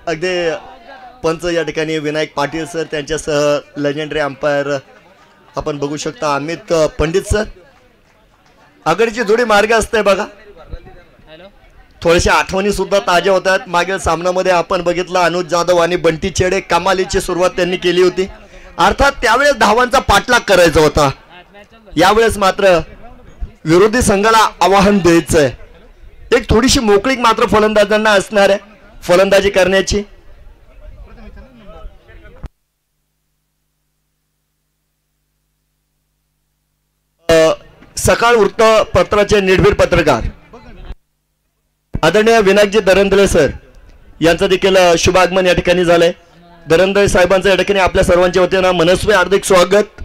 अगदी पंच या ठिकाणी विनायक पाटील सर, त्यांच्यासह लेजेंडरी अंपायर आपण बघू शकता अमित पंडित सर. आघाडीची जोडी मार्ग असते बघा. थोड्याशा आठवणी सुद्धा ताज्या होतात. मागील सामन्यामध्ये आपण बघितलं अनुज जाधव आणि बंटी चेडे कमालीची सुरुवात त्यांनी केली होती. अर्थात त्यावेळेस धावांचा पाठलाग करायचा होता. यावेळेस मात्र विरोधी संघाला आवाहन द्यायचंय. एक थोडीशी मोकळीक मात्र फलंदाजांना असणार आहे फलंदाजी करण्याची. सकाळ वृत्तपत्राचे निर्भीड पत्रकार आदरणीय विनायकजी दरंदळे सर यांचं देखील शुभागमन या ठिकाणी झालंय. दरंदळे साहेबांचं या ठिकाणी आपल्या सर्वांच्या वतीनं मनस्वी हार्दिक स्वागत.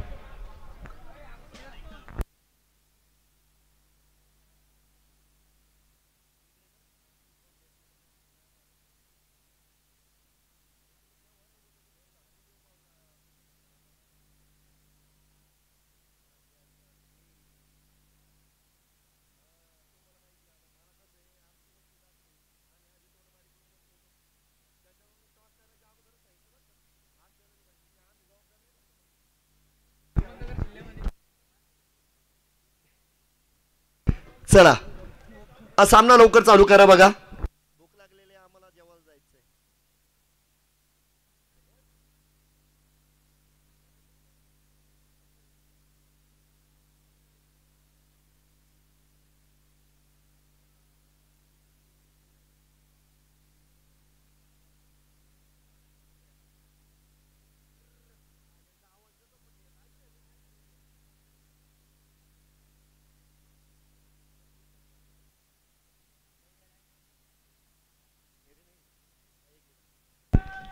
चला सामना लवकर चालू करा बघा. भूक लागलेली आहे आम्हाला, जेवायला जायचंय.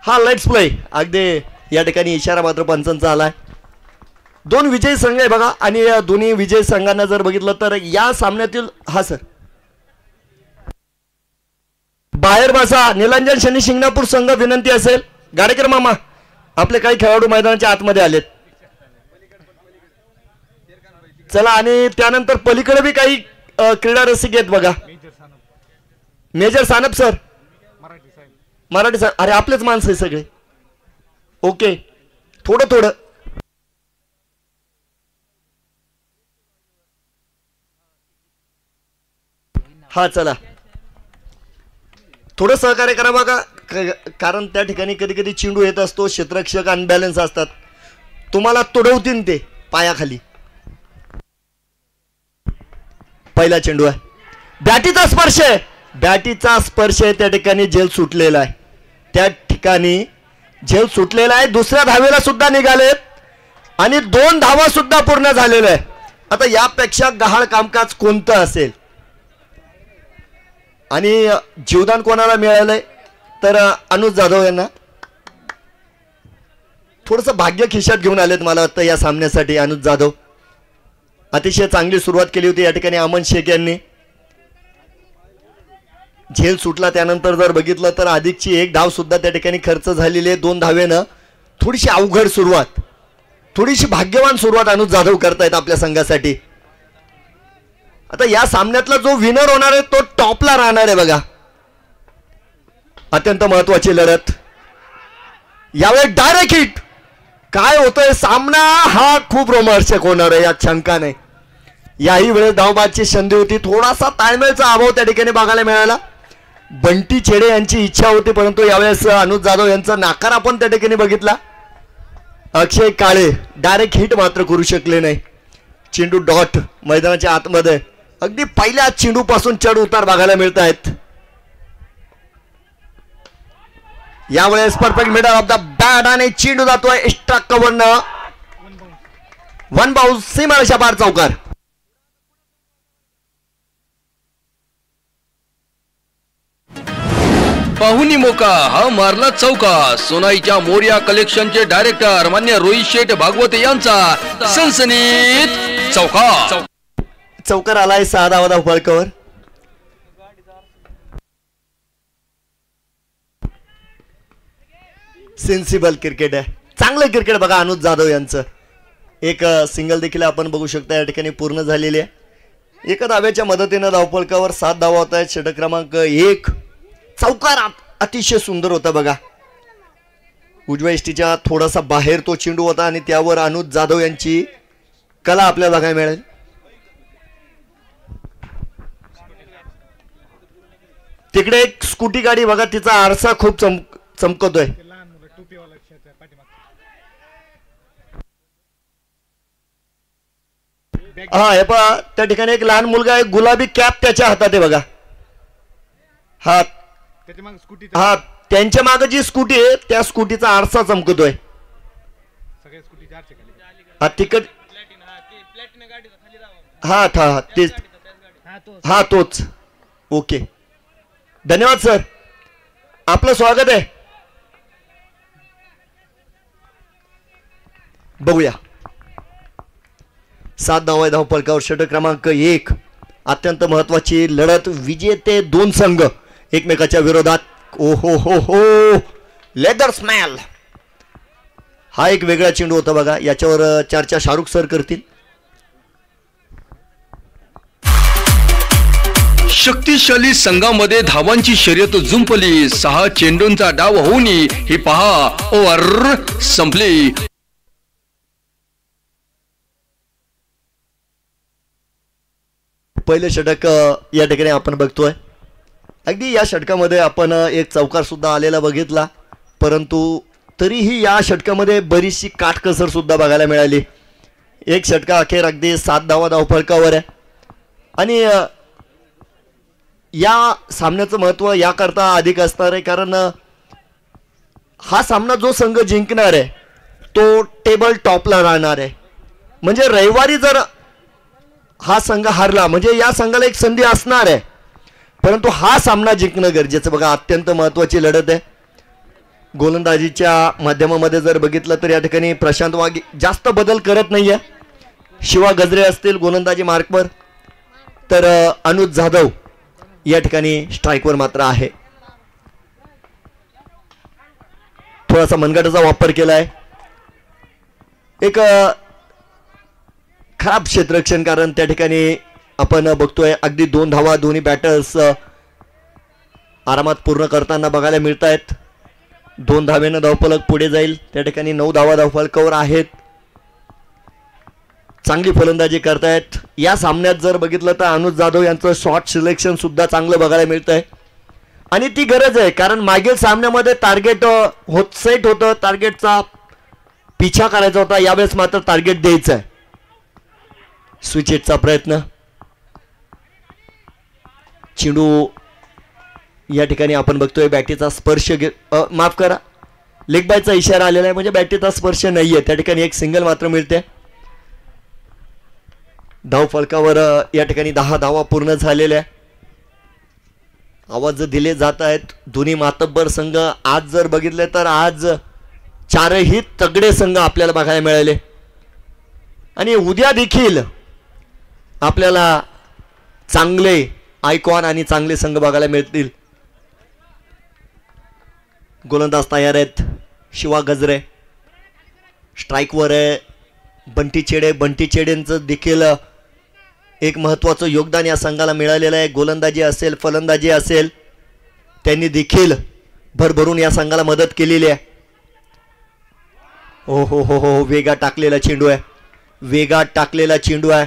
हा लेट्स प्ले. अगदी या ठिकाणी इशारा मात्र पंचांचा आलाय. दोन विजयी संघ आहे बघा आणि या दोन्ही विजयी संघांना जर बघितलं तर या सामन्यातील हा सर बाहेर बसा. निलंजन शनी शिंगणापूर संघ विनंती असेल. गाडेकर मामा आपले काही खेळाडू मैदानाच्या आतमध्ये आलेत. चला आणि त्यानंतर पलीकडे बी काही क्रीडा रसिक आहेत बघा. Major Sanap sir Marathi sir. अरे आपलेच माणसं आहे सगळे. ओके थोडं थोडं हा चला थोडं सहकार्य करा बघा. कारण त्या ठिकाणी कधी कधी चेंडू येत असतो. क्षेत्ररक्षक अनबॅलन्स असतात. तुम्हाला तुडवतील ते पायाखाली. पहिला चेंडू आहे. बॅटीचा स्पर्श आहे. बॅटीचा स्पर्श आहे. त्या ठिकाणी झेल सुटलेला आहे. त्या ठिकाणी झेल सुटलेला आहे. दुसऱ्या धावेला सुद्धा निघालेत आणि 2 धावा सुद्धा पूर्ण झालेल्या आहे. आता यापेक्षा गहाळ कामकाज कोणतं असेल. आणि जीवदान कोणाला मिळालंय तर अनुज जाधव यांना. थोडस भाग्य खिशात घेऊन आलेत मला वाटतं या सामन्यासाठी अनुज जाधव. अतिशय चांगली सुरुवात केली होती या ठिकाणी अमन शेख यांनी. झेल सुटला त्यानंतर जर बघितलं तर अधिकची 1 धाव सुद्धा त्या ठिकाणी खर्च झालेली आहे. 2 धावेनं थोडीशी अवघड सुरुवात, थोडीशी भाग्यवान सुरुवात अनुज जाधव करतायत आपल्या संघासाठी. आता या सामन्यातला जो विनर होणार आहे तो टॉपला राहणार आहे बघा. अत्यंत महत्वाची लढत. यावेळी डायरेक्ट हिट. काय होतंय सामना हा खूप रोमांचक होणार आहे यात शंका नाही. याही वेळेस धावबादची संधी होती. थोडासा ताळमेळचा अभाव त्या ठिकाणी बघायला मिळाला. बंटी चेडे यांची इच्छा होती परंतु यावेळेस अनुज जाधव यांचा नाकार आपण त्या ठिकाणी बघितला. अक्षय काळे डायरेक्ट हिट मात्र करू शकले नाही. चेंडू डॉट मैदानाच्या आतमध्ये. अगदी पहिल्या चेंडू पासून चढ उतार बघायला मिळत आहेत. यावेळेस perfect middle of the bat आणि चेंडू जातोय एक्स्ट्रा कव्हरनं. 1 बाउन्स सीमारेषा पार चौकार. पाहुणी मोका हा मारला चौका. सोनाईच्या मोर्या कलेक्शनचे डायरेक्टर मान्य रोहित शेठ भागवत यांचा सनसनीत चौका. चौकार आलाय 6 धावा फळकावर. सेन्सिबल क्रिकेट आहे. चांगलं क्रिकेट बघा अनुज जाधव यांचं. एक सिंगल देखील आपण बघू शकता या ठिकाणी पूर्ण झालेली आहे. एका धाव्याच्या मदतीनं धावफलकावर 7 धावा होत आहेत. षटक क्रमांक 1. चौकार अतिशय सुंदर होता बघा. उजव्या इष्टीच्या थोडासा बाहेर तो चेंडू होता आणि त्यावर अनुज जाधव यांची कला आपल्याला बघायला मिळेल. तिकडे एक स्कूटी गाडी बघा, तिचा आरसा खूप चमकतोय. हा हे पहा, त्या ठिकाणी एक लहान मुलगा, एक गुलाबी कॅप त्याच्या हातात आहे बघा. हा हा, त्यांच्या मागे जी स्कूटी आहे त्या स्कूटीचा आरसा चमकतोय. हा तिकट, हा था तेच, हा तोच. ओके, धन्यवाद सर, आपलं स्वागत आहे. बघूया 7 धावा धाव फलकावर षटक क्रमांक 1. अत्यंत महत्वाची लढत, विजेते 2 संघ एकमेकाच्या विरोधात. ओ हो हो हो, लेदर स्मॅल हा एक वेगळा चेंडू होता बघा. याच्यावर चर्चा शाहरुख सर करतील. शक्तिशाली संघामध्ये धावांची शर्यत जुंपली. 6 चेंडूंचा डाव होऊन ही पहा ओव्हर संपली. पहिलं षटक या ठिकाणी आपण बघतोय. अगदी या षटकामध्ये आपण एक चौकार सुद्धा आलेला बघितला, परंतु तरीही या षटकामध्ये बरीचशी काटकसर सुद्धा बघायला मिळाली. एक षटका अखेर अगदी 7 धावा धावफलकावर आहे. आणि या सामन्याचं महत्त्व याकरता अधिक असणार आहे, कारण हा सामना जो संघ जिंकणार आहे तो टेबल टॉपला राहणार आहे. म्हणजे रविवारी जर हा संघ हारला म्हणजे या संघाला एक संधी असणार आहे, परंतु हा सामना जिंकणं गरजेचं बघा. अत्यंत महत्त्वाची लढत आहे. गोलंदाजीच्या माध्यमामध्ये जर बघितलं तर या ठिकाणी प्रशांत वाघ जास्त बदल करत नाहीये. शिवा गजरे असतील गोलंदाजी मार्कवर, तर अनुज जाधव या ठिकाणी स्ट्राईकवर मात्र आहे. थोडासा मनगटाचा वापर केलाय. एक खराब क्षेत्ररक्षण, कारण त्या ठिकाणी आपण बघतोय अगदी 2 धावा दोन्ही बॅटर्स आरामात पूर्ण करताना बघायला मिळत आहेत. 2 धावेनं धावफलक पुढे जाईल. त्या ठिकाणी 9 धावा धावफलकावर आहेत. चांगली फलंदाजी करतायत. या सामन्यात जर बघितलं तर अनुज जाधव यांचं शॉट सिलेक्शन सुद्धा चांगलं बघायला मिळत आहे आणि ती गरज आहे, कारण मागील सामन्यामध्ये टार्गेट सेट होतं, टार्गेटचा पिछा करायचा होता. यावेळेस मात्र टार्गेट द्यायचं आहे. स्विच हिटचा प्रयत्न, चेंडू या ठिकाणी आपण बघतोय बॅटीचा स्पर्श माफ करा, लेग बायचा इशारा आलेला आहे, म्हणजे बॅटीचा स्पर्श नाहीये. त्या ठिकाणी एक सिंगल मात्र मिळते. धाव फलकावर या ठिकाणी 10 धावा पूर्ण झालेल्या. आवाज दिले जात आहेत. दोन्ही मातब्बर संघ आज जर बघितले तर आज 4ही तगडे संघ आपल्याला बघायला मिळाले आणि उद्या देखील आपल्याला चांगले आयकॉन आणि चांगले संघ बघायला मिळतील. गोलंदाज तयार आहेत. शिवा गजरे स्ट्राईकवर आहे. बंटी चेडेंचं देखील एक महत्त्वाचं योगदान या संघाला मिळालेलं आहे. गोलंदाजी असेल फलंदाजी असेल त्यांनी देखील भरभरून या संघाला मदत केलेली आहे. हो हो हो हो, वेगात टाकलेला चेंडू आहे. वेगात टाकलेला चेंडू आहे.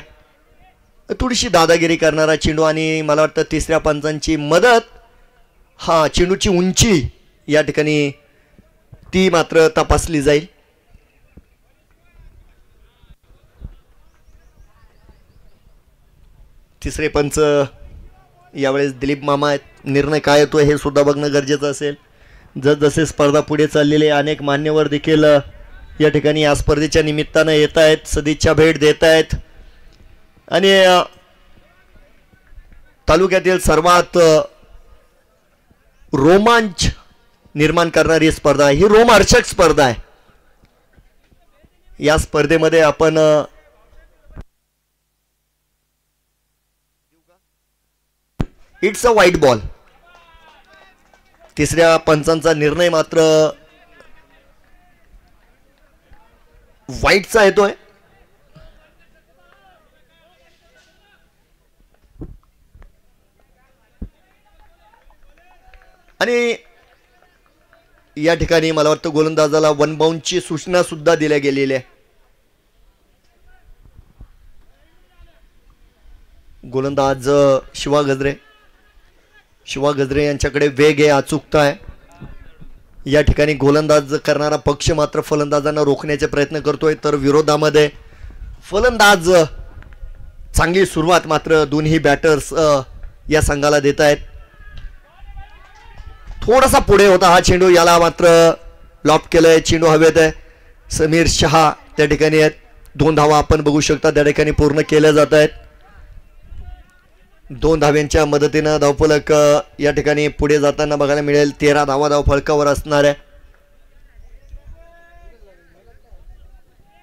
थोडीशी दादागिरी करणारा चेंडू आणि मला वाटतं तिसऱ्या पंचांची मदत. हा, चेंडूची उंची या ठिकाणी ती मात्र तपासली जाईल. तिसरे पंच यावेळेस दिलीप मामा आहेत. निर्णय काय येतोय हे सुद्धा बघणं गरजेचं असेल. जसजसे स्पर्धा पुढे चाललेले अनेक मान्यवर देखील या ठिकाणी या स्पर्धेच्या निमित्तानं येत आहेत, सदिच्छा भेट देत आहेत आणि तालुक्यातील सर्वात रोमांच निर्माण करणारी स्पर्धा, ही रोमहर्षक स्पर्धा आहे. या स्पर्धेमध्ये आपण इट्स अ व्हाईट बॉल. तिसऱ्या पंचांचा निर्णय मात्र व्हाईटचा येतोय. आणि या ठिकाणी मला वाटतं गोलंदाजाला वन बाउंडची सूचना सुद्धा दिल्या गेलेली आहे. गोलंदाज शिवा गजरे यांच्याकडे वेग आहे, अचूकता आहे. या ठिकाणी गोलंदाज करणारा पक्ष मात्र फलंदाजांना रोखण्याचे प्रयत्न करतोय, तर विरोधामध्ये फलंदाज चांगली सुरुवात मात्र दोन्ही बॅटर्स या संघाला देत आहेत. थोडासा पुढे होता हा चेंडू, याला मात्र लॉप केलंय. चेंडू हवेत आहे. समीर शहा त्या ठिकाणी आहेत. 2 धावा आपण बघू शकता त्या ठिकाणी पूर्ण केल्या जात आहेत. 2 धाव्यांच्या मदतीनं धावफलक या ठिकाणी पुढे जाताना बघायला मिळेल. 13 धावा धावफलकावर असणार आहे.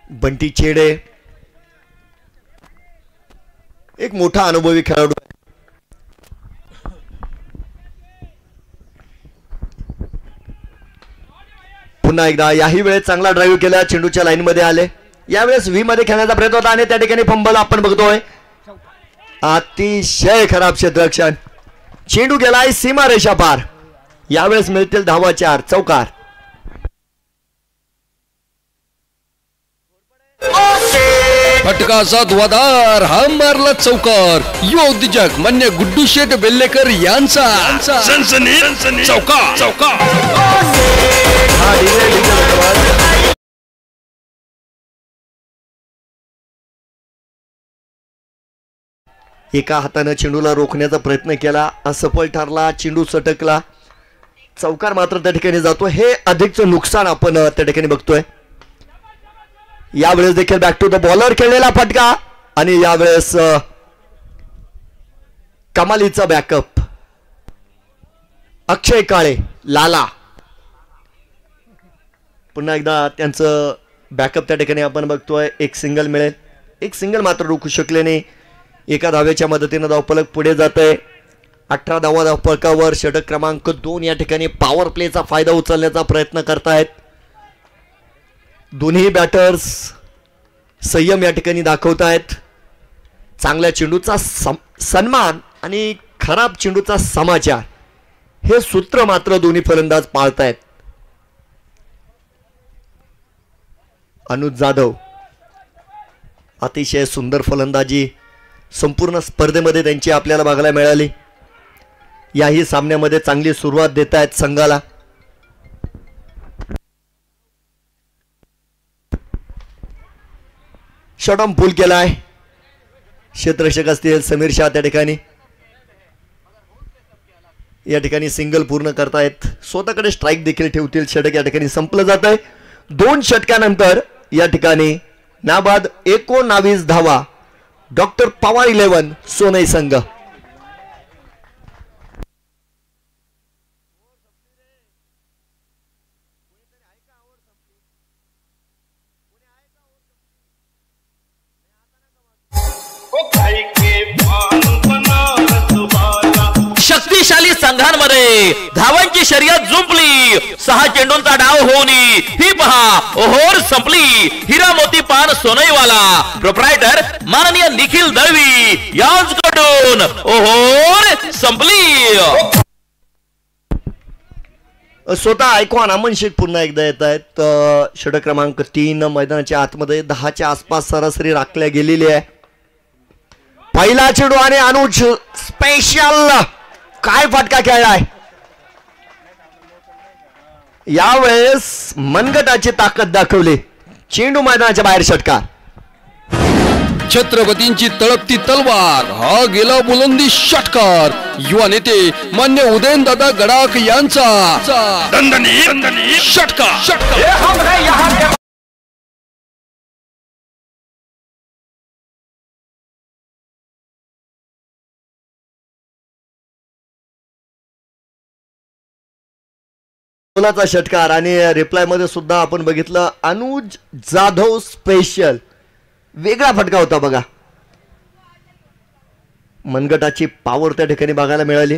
बंटी चेडे एक मोठा अनुभवी खेळाडू. पुन्हा एकदा याही वेळेस चांगला ड्राईव्ह केला, चेंडूच्या लाईन मध्ये आले. यावेळेस व्ही मध्ये खेळण्याचा प्रयत्न होता आणि त्या ठिकाणी फंबल आपण बघतोय. अतिशय खराब क्षेत्ररक्षण. चेंडू गेलाय सीमारेषा पार. यावेळेस मिळतील धावा 4. चौकार. फटकाचा धुवाधार हा मारला चौकार. युवा उद्योजक मान्य गुड्डू शेठ बेल्लेकर यांचा सनसनीत चौकार. एका हाताने चेंडूला रोखण्याचा प्रयत्न केला, असफल ठरला. चेंडू सटकला. चौकार मात्र त्या ठिकाणी जातो. हे अधिकचं नुकसान आपण त्या ठिकाणी बघतोय. यावेळेस देखील बॅक टू द बॉलर खेळलेला फटका आणि यावेळेस कमालीचा बॅकअप. अक्षय काळे लाला पुन्हा एकदा त्यांचं बॅकअप त्या ठिकाणी आपण बघतोय. एक सिंगल मिळेल. एक सिंगल मात्र रोखू शकले नाही. एका धावेच्या मदतीने धावफलक पुढे जात आहे. 18 धावा धावफलकावर. षटक क्रमांक 2 या ठिकाणी पॉवर प्लेचा फायदा उचलण्याचा प्रयत्न करतायत. दोन्ही बॅटर्स संयम या ठिकाणी दाखवतायत. चांगल्या चेंडूचा सन्मान आणि खराब चेंडूचा समाचार हे सूत्र मात्र दोन्ही फलंदाज पाळतायत. अनुज जाधव अतिशय सुंदर फलंदाजी संपूर्ण स्पर्धेमध्ये त्यांची आपल्याला बघायला मिळाली. याही सामन्यामध्ये चांगली सुरुवात देत आहेत संघाला. शॉटॉम पूल केलाय. क्षेत्ररक्षक असतील समीर शाह त्या ठिकाणी या ठिकाणी सिंगल पूर्ण करतायत. स्वतःकडे स्ट्राईक देखील ठेवतील. षटक या ठिकाणी संपलं जात आहे. 2 षटकानंतर या ठिकाणी नाबाद 19 धावा. डॉक्टर पवार 11 सोनई संघ. शक्तिशाली संघांमध्ये धावांची शर्यत जुंपली. 6 चेंडूंचा डाव होऊन ही पहा ओहोर संपली. हिरा मोती पान सोनईवाला प्रोप्रायटर माननीय निखिल दळवी यांच्याकडून ओहोर संपली. स्वतः आयकॉन अमन शेख पुन्हा एकदा येत आहेत. षटक क्रमांक 3 मैदानाच्या आतमध्ये 10च्या आसपास सरासरी राखल्या गेलेली आहे. पहिला चेंडू आणि अनुज स्पेशल काय फटका खेळलाय. यावेळेस मनगटाची ताकद दाखवली. चेंडू मैदानाच्या बाहेर. षटकार. छत्रपतींची तळपती तलवार हा गेला बुलंदी षटकार. युवा नेते मान्य उदयनदादा गडाख यांचा दणदणीत षटकार. चा षटकार आणि रिप्लाय मध्ये सुद्धा आपण बघितलं अनुज जाधव स्पेशल. वेगळा फटका होता बघा. मनगटाची पॉवर त्या ठिकाणी बघायला मिळाली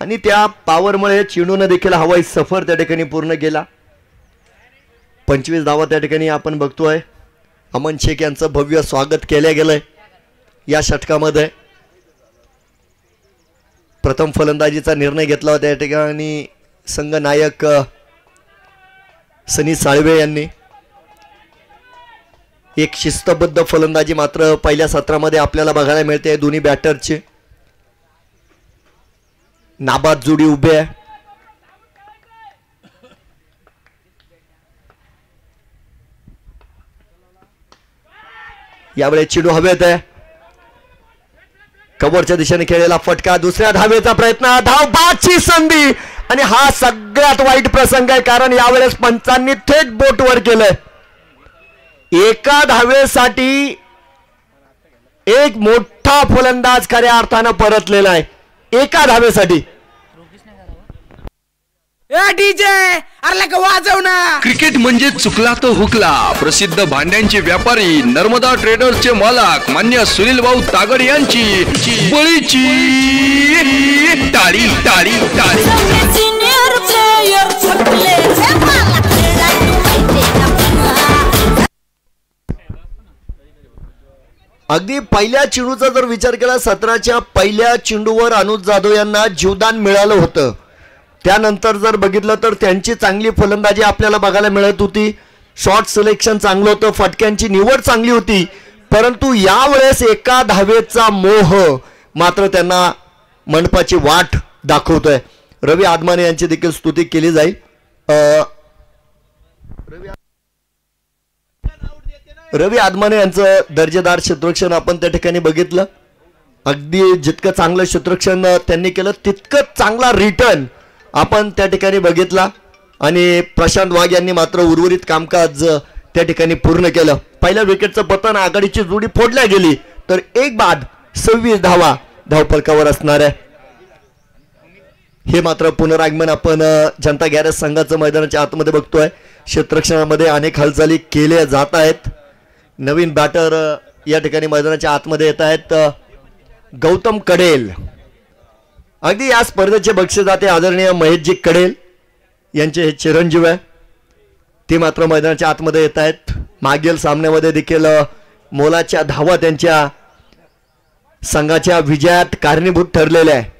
आणि त्या पॉवरमुळे चेंडूने देखील हवाई सफर त्या ठिकाणी पूर्ण केला. 25 धावा त्या ठिकाणी आपण बघतोय. अमन शेख यांचं भव्य स्वागत केलं गेलंय या षटकामध्ये. प्रथम फलंदाजीचा निर्णय घेतला होता या ठिकाणी संघ नायक सनी साळवे यांनी. एक शिस्तबद्ध फलंदाजी मात्र पहिल्या सत्रामध्ये आपल्याला बघायला मिळते दोन्ही बॅटरचे. नाबाद जोडी उभे आहे. यावेळी चेंडू हवेत आहे. कव्हरच्या दिशेने खेळलेला फटका. दुसऱ्या धावेचा प्रयत्न. धाव बादची संधी आणि हा सगळ्यात वाईट प्रसंग आहे कारण यावेळेस पंचांनी थेट बोटवर केलंय. एका धावेसाठी एक मोठा फलंदाज खऱ्या अर्थानं परतलेला आहे. एका धावेसाठी. डीजे अरे का वाजव ना. क्रिकेट म्हणजे चुकला तो हुकला. प्रसिद्ध भांड्यांचे व्यापारी नर्मदा ट्रेडर्सचे मालक मान्य सुनील भाऊ तागड यांची बळीची टाळी टाळी टाळी. अगदी पहिल्या चेंडूचा जर विचार केला सत्राच्या पहिल्या चेंडूवर अनुज जाधव यांना जीवदान मिळालं होतं. त्यानंतर जर बघितलं तर त्यांची चांगली फलंदाजी आपल्याला बघायला मिळत होती. शॉट सिलेक्शन चांगलं होतं. फटक्यांची निवड चांगली होती. परंतु यावेळेस एका धावेचा मोह मात्र त्यांना मंडपाची वाट दाखवतोय. रवी आदमाने यांची देखील स्तुती केली जाईल. रवी आदमाने यांचं दर्जेदार क्षेत्ररक्षण आपण त्या ठिकाणी बघितलं. अगदी जितकं चांगलं क्षेत्ररक्षण त्यांनी केलं तितकं चांगला रिटर्न आपण त्या ठिकाणी बघितला. आणि प्रशांत वाघ यांनी मात्र उर्वरित कामकाज त्या ठिकाणी पूर्ण केलं. पहिल्या विकेटचं पतन आघाडीची जोडी फोडल्या गेली तर एक बाद 26 धावा धावफलकावर असणार आहे. हे मात्र पुनरागमन आपण जनता गॅरेज संघाचं मैदानाच्या आतमध्ये बघतोय. क्षेत्ररक्षणामध्ये अनेक हालचाली केल्या जात आहेत. नवीन बॅटर या ठिकाणी मैदानाच्या आतमध्ये येत आहेत. गौतम कडेल. अगदी या स्पर्धेचे बक्षीसदाते आदरणीय महेशजी कडेल यांचे हे चिरंजीव आहे. ते मात्र मैदानाच्या आतमध्ये येत आहेत. मागील सामन्यामध्ये देखील मोलाच्या धावा त्यांच्या संघाच्या विजयात कारणीभूत ठरलेल्या आहे.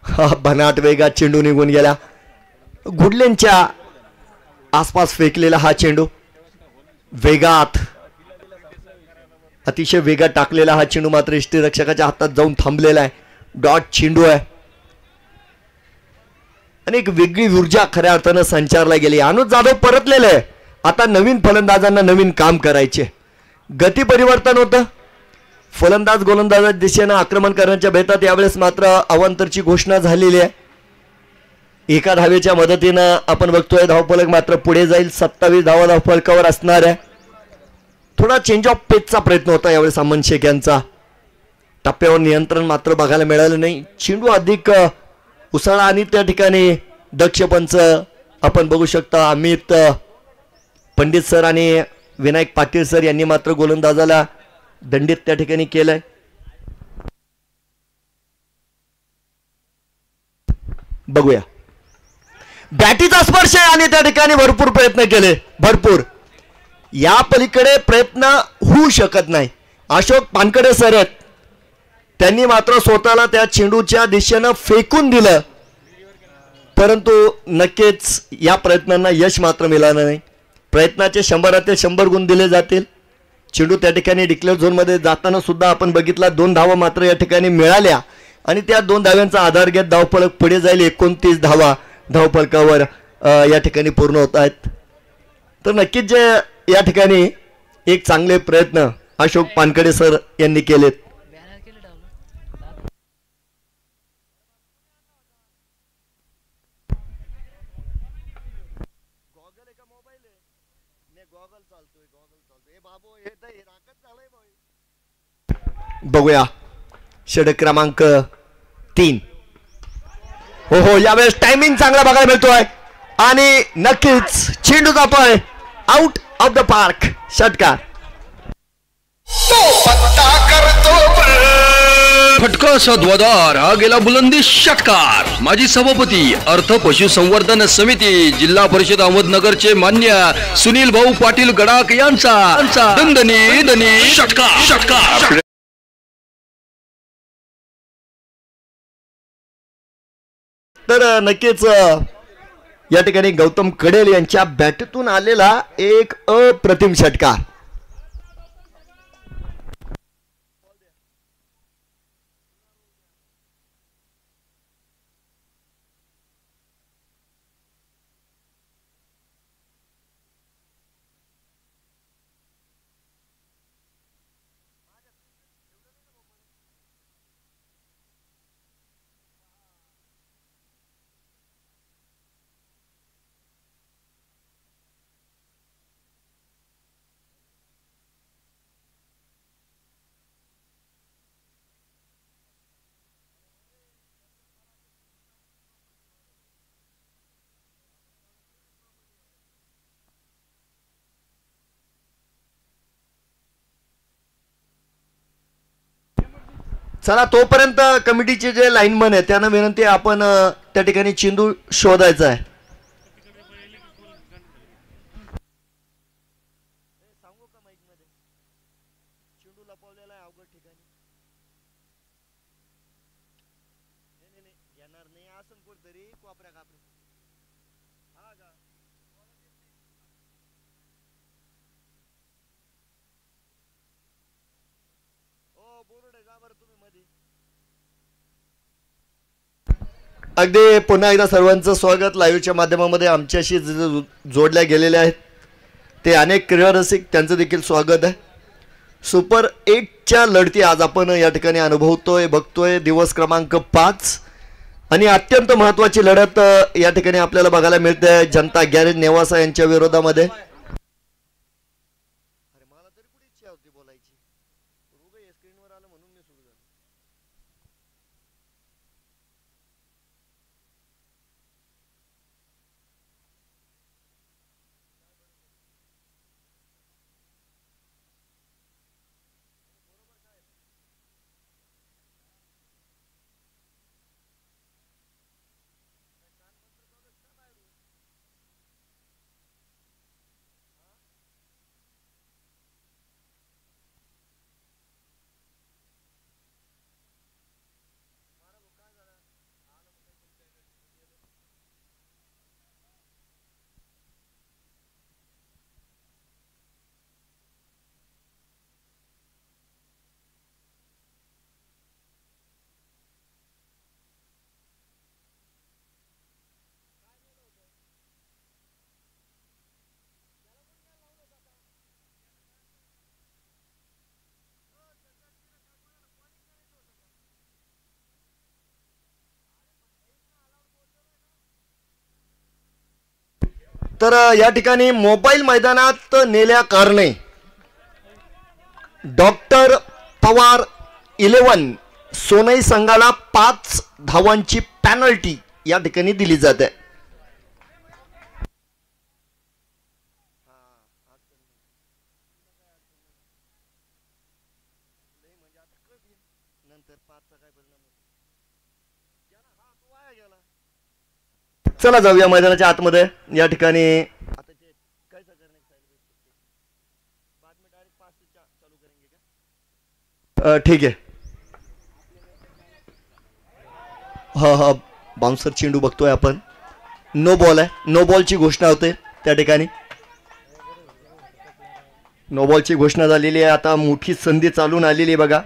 हा बनाट वेगात चेंडू निघून गेला. गुडलेंच्या आसपास फेकलेला हा चेंडू वेगात अतिशय वेगात टाकलेला हा चेंडू मात्र यष्टीरक्षकाच्या हातात जाऊन थांबलेला आहे. डॉट चेंडू आहे आणि एक वेगळी ऊर्जा खऱ्या अर्थानं संचारला गेली. अनुज जाधव परतलेले आहे. आता नवीन फलंदाजांना नवीन काम करायचे. गती परिवर्तन होतं. फलंदाज गोलंदाजाच्या दिशेनं आक्रमण करण्याच्या बेतात यावेळेस मात्र अवांतरची घोषणा झालेली आहे. एका धावेच्या मदतीनं आपण बघतोय धावफलक मात्र पुढे जाईल. 27 धावा धावफलकावर असणार आहे. थोडा चेंज ऑफ पेचचा प्रयत्न होता यावेळेस अमन शेख यांचा. टप्प्यावर नियंत्रण मात्र बघायला मिळालं नाही. चेंडू अधिक उसळा आणि त्या ठिकाणी दक्ष पंच आपण बघू शकता. अमित पंडित सर आणि विनायक पाटील सर यांनी मात्र गोलंदाजाला दंडित त्या ठिकाणी केलंय. बघूया. बॅटीचा स्पर्श आहे आणि त्या ठिकाणी भरपूर प्रयत्न केले. भरपूर. या पलीकडे प्रयत्न होऊ शकत नाही. अशोक पानकडे सर आहेत. त्यांनी मात्र स्वतःला त्या चेंडूच्या दिशेनं फेकून दिलं. परंतु नक्कीच या प्रयत्नांना यश मात्र मिळालं नाही. प्रयत्नाचे 100 100 गुण दिले जातील. चेंडू त्या ठिकाणी डिक्लेअर झोनमध्ये जाताना सुद्धा आपण बघितला 2 धावा मात्र या ठिकाणी मिळाल्या आणि त्या 2 धाव्यांचा आधार घेत धावफलक पुढे जाईल. 29 धावा धावफलकावर या ठिकाणी पूर्ण होत आहेत. तर नक्कीच जे या ठिकाणी एक चांगले प्रयत्न अशोक पानकडे सर यांनी केलेत. बघूया षटक क्रमांक 3. हो यावेळेस टायमिंग चांगला बघायला मिळतोय आणि नक्कीच चेंडू जातोय आउट ऑफ द पार्क. षटकार. फटका असा ध्वजार हा गेला बुलंदी षटकार. माजी सभापती अर्थ पशुसंवर्धन समिती जिल्हा परिषद अहमदनगरचे मान्य सुनील भाऊ पाटील गडाख यांचा दणदणी षटकार. तर नक्कीच या ठिकाणी गौतम कडेल यांच्या बॅटतून आलेला एक अप्रतिम षटकार. चला तोपर्यंत कमिटीचे जे लाईनमन आहे त्यांना विनंती आहे आपण त्या ठिकाणी चेंडू शोधायचा आहे. अगदी पुन्हा एकदा सर्वांचं स्वागत. लाईव्हच्या माध्यमामध्ये आमच्याशी जोडल्या गेलेले आहेत ते अनेक क्रीडा रसिक, त्यांचं देखील स्वागत आहे. सुपर 8च्या लढती आज आपण या ठिकाणी अनुभवतोय, बघतोय. दिवस क्रमांक 5 आणि अत्यंत महत्त्वाची लढत या ठिकाणी आपल्याला बघायला मिळते जनता गॅरेज नेवासा यांच्या विरोधामध्ये. तर या ठिकाणी मोबाईल मैदानात नेल्या कारणे डॉक्टर पवार 11 सोनई संघाला 5 धावांची पेनल्टी या ठिकाणी दिली जाते. चला जाऊया मैदानाच्या आतमध्ये. या ठिकाणी ठीक आहे. हा बाउन्सर चेंडू बघतोय आपण. नो बॉल आहे. नो बॉलची घोषणा होते त्या ठिकाणी. नो बॉलची घोषणा झालेली आहे. आता मोठी संधी चालून आलेली आहे बघा.